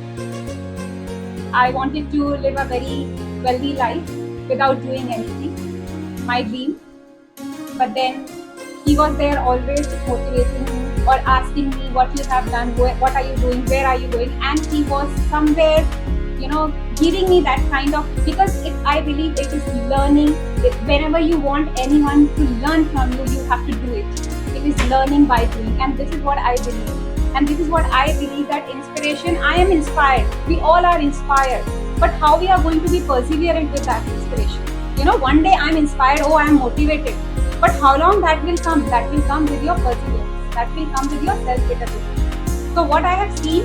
I wanted to live a very wealthy life without doing anything, my dream. But then he was there always motivating me or asking me what you have done, what are you doing, where are you going, and he was somewhere, giving me that kind of, because I believe it is learning. Whenever you want anyone to learn from you, you have to do it. It is learning by doing, and this is what I believe. And this is what I believe, that inspiration, I am inspired. We all are inspired. But how we are going to be perseverant with that inspiration? One day I'm inspired, I am motivated. But how long that will come? That will come with your perseverance. That will come with your self-determination. So what I have seen,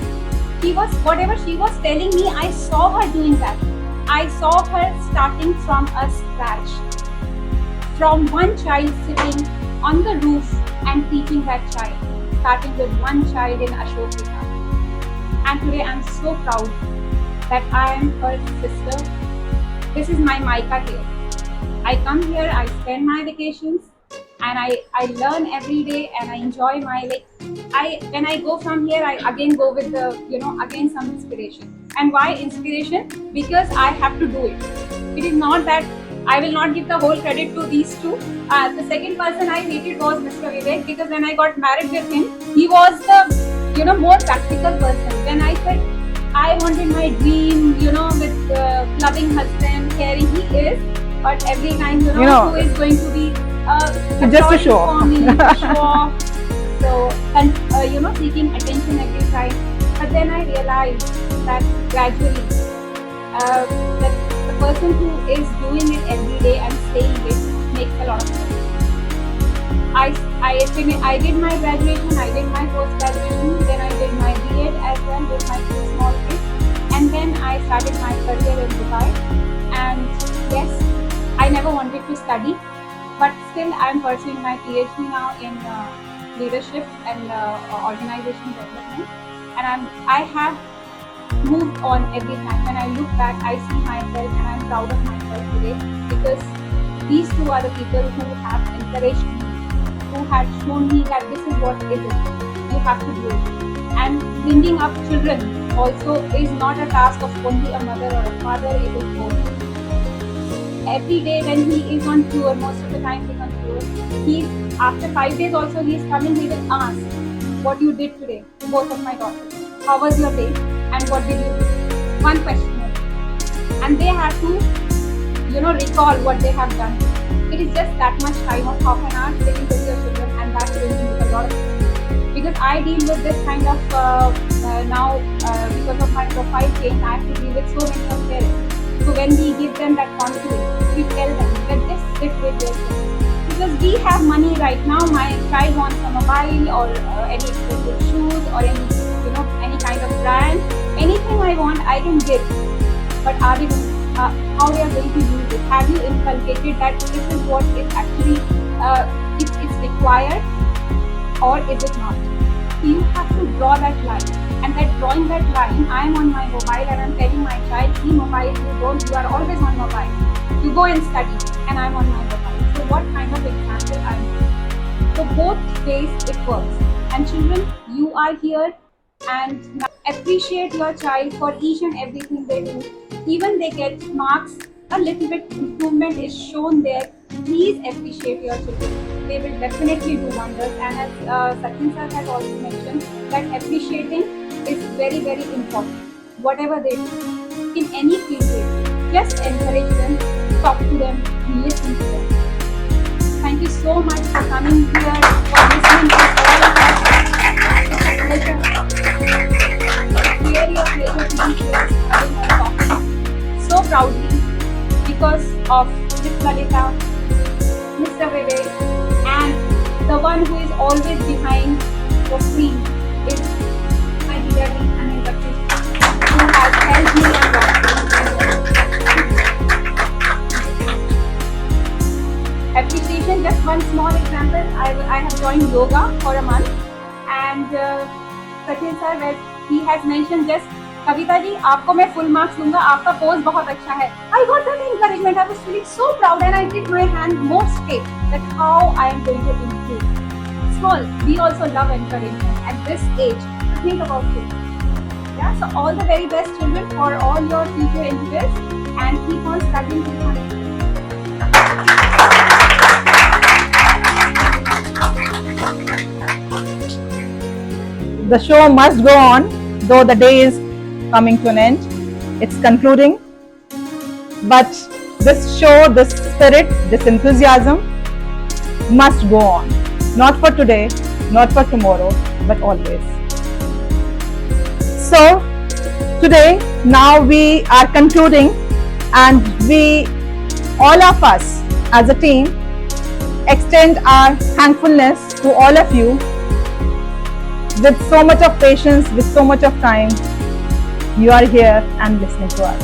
whatever she was telling me, I saw her doing that. I saw her starting from a scratch. From one child sitting on the roof and teaching that child. Starting with one child in Ashok Vihar. And today I'm so proud that I am her sister. This is my Mica here. I come here, I spend my vacations, and I learn every day, and I enjoy my when I go from here, I again go with the again some inspiration. And why inspiration? Because I have to do it. It is not that I will not give the whole credit to these two. The second person I hated was Mr. Vivek, because when I got married with him, he was the more practical person. When I said I wanted my dream, with loving husband, caring, he is. But every time, who is going to be just a show for me, show off. So, and seeking attention every time. But then I realized that gradually, that the person who is doing it every day and saying it makes a lot of sense. I did my graduation, I did my post-graduation, then I did my B.Ed as well with my two small kids, and then I started my career in Dubai. And yes, I never wanted to study, but still I am pursuing my PhD now in leadership and organization development. And I have moved on every time. When I look back, I see myself and I'm proud of myself today, because these two are the people who have encouraged me, who had shown me that this is what it is. You have to do it. And bringing up children also is not a task of only a mother or a father, it is both. Every day when he is on tour, most of the time he's on tour, after 5 days also he is coming, he will ask what you did today, both of my daughters. How was your day and what did you do? One question. And they have to, recall what they have done. It is just that much time of half an hour sitting with your children, and that's going to make a lot of sense. Because I deal with this kind of, now, because of my profile change, I have to deal with so many of parents. So when we give them that confidence, we tell them that just sit with your children. Because we have money right now, my child wants a mobile or any expensive shoes or any kind of brand. Anything I want, I can give. But are we how we are going to use it? Have you inculcated that this is what is actually it's required, or is it not? So you have to draw that line. And that drawing that line, I am on my mobile and I am telling my child, see mobile, you are always on mobile. You go and study, and I am on my mobile. So what kind of example I am? So both ways it works. And children, you are here, and appreciate your child for each and everything they do. Even they get marks, a little bit improvement is shown there. Please appreciate your children. They will definitely do wonders. And as Sachin sir has also mentioned, that appreciating is very, very important. Whatever they do, in any field they do, just encourage them, talk to them, listen to them. Thank you so much for coming here, for listening to all of us. It's a pleasure. Really a pleasure to be here. proudly because of Miss Lalita, Mr. Vivek, and the one who is always behind the screen is my dear Ananda Krishna, who has helped me a lot. Appreciation, just one small example. I have joined yoga for a month, and Sachin sir, where he has mentioned just, Kavita ji, आपको मैं full marks दूंगा, आपका pose बहुत अच्छा है. I got that encouragement. I was feeling so proud, and I did my hand more straight. That how I am going to improve. Small, we also love encouragement at this age. So think about it. Yeah. So all the very best, children, for all your future endeavors, and keep on studying to become. The show must go on, though the day is coming to an end. It's concluding. But this show, this spirit, this enthusiasm must go on. Not for today, not for tomorrow, but always. So, today, now we are concluding, and we, all of us as a team, extend our thankfulness to all of you. With so much of patience, with so much of time, you are here and listening to us.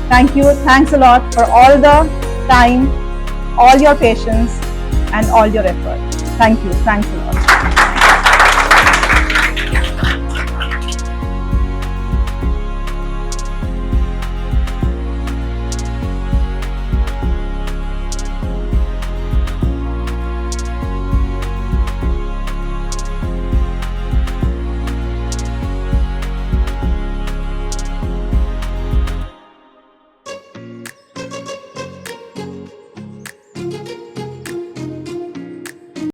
Thank you. Thanks a lot for all the time, all your patience, and all your effort. Thank you. Thanks a lot.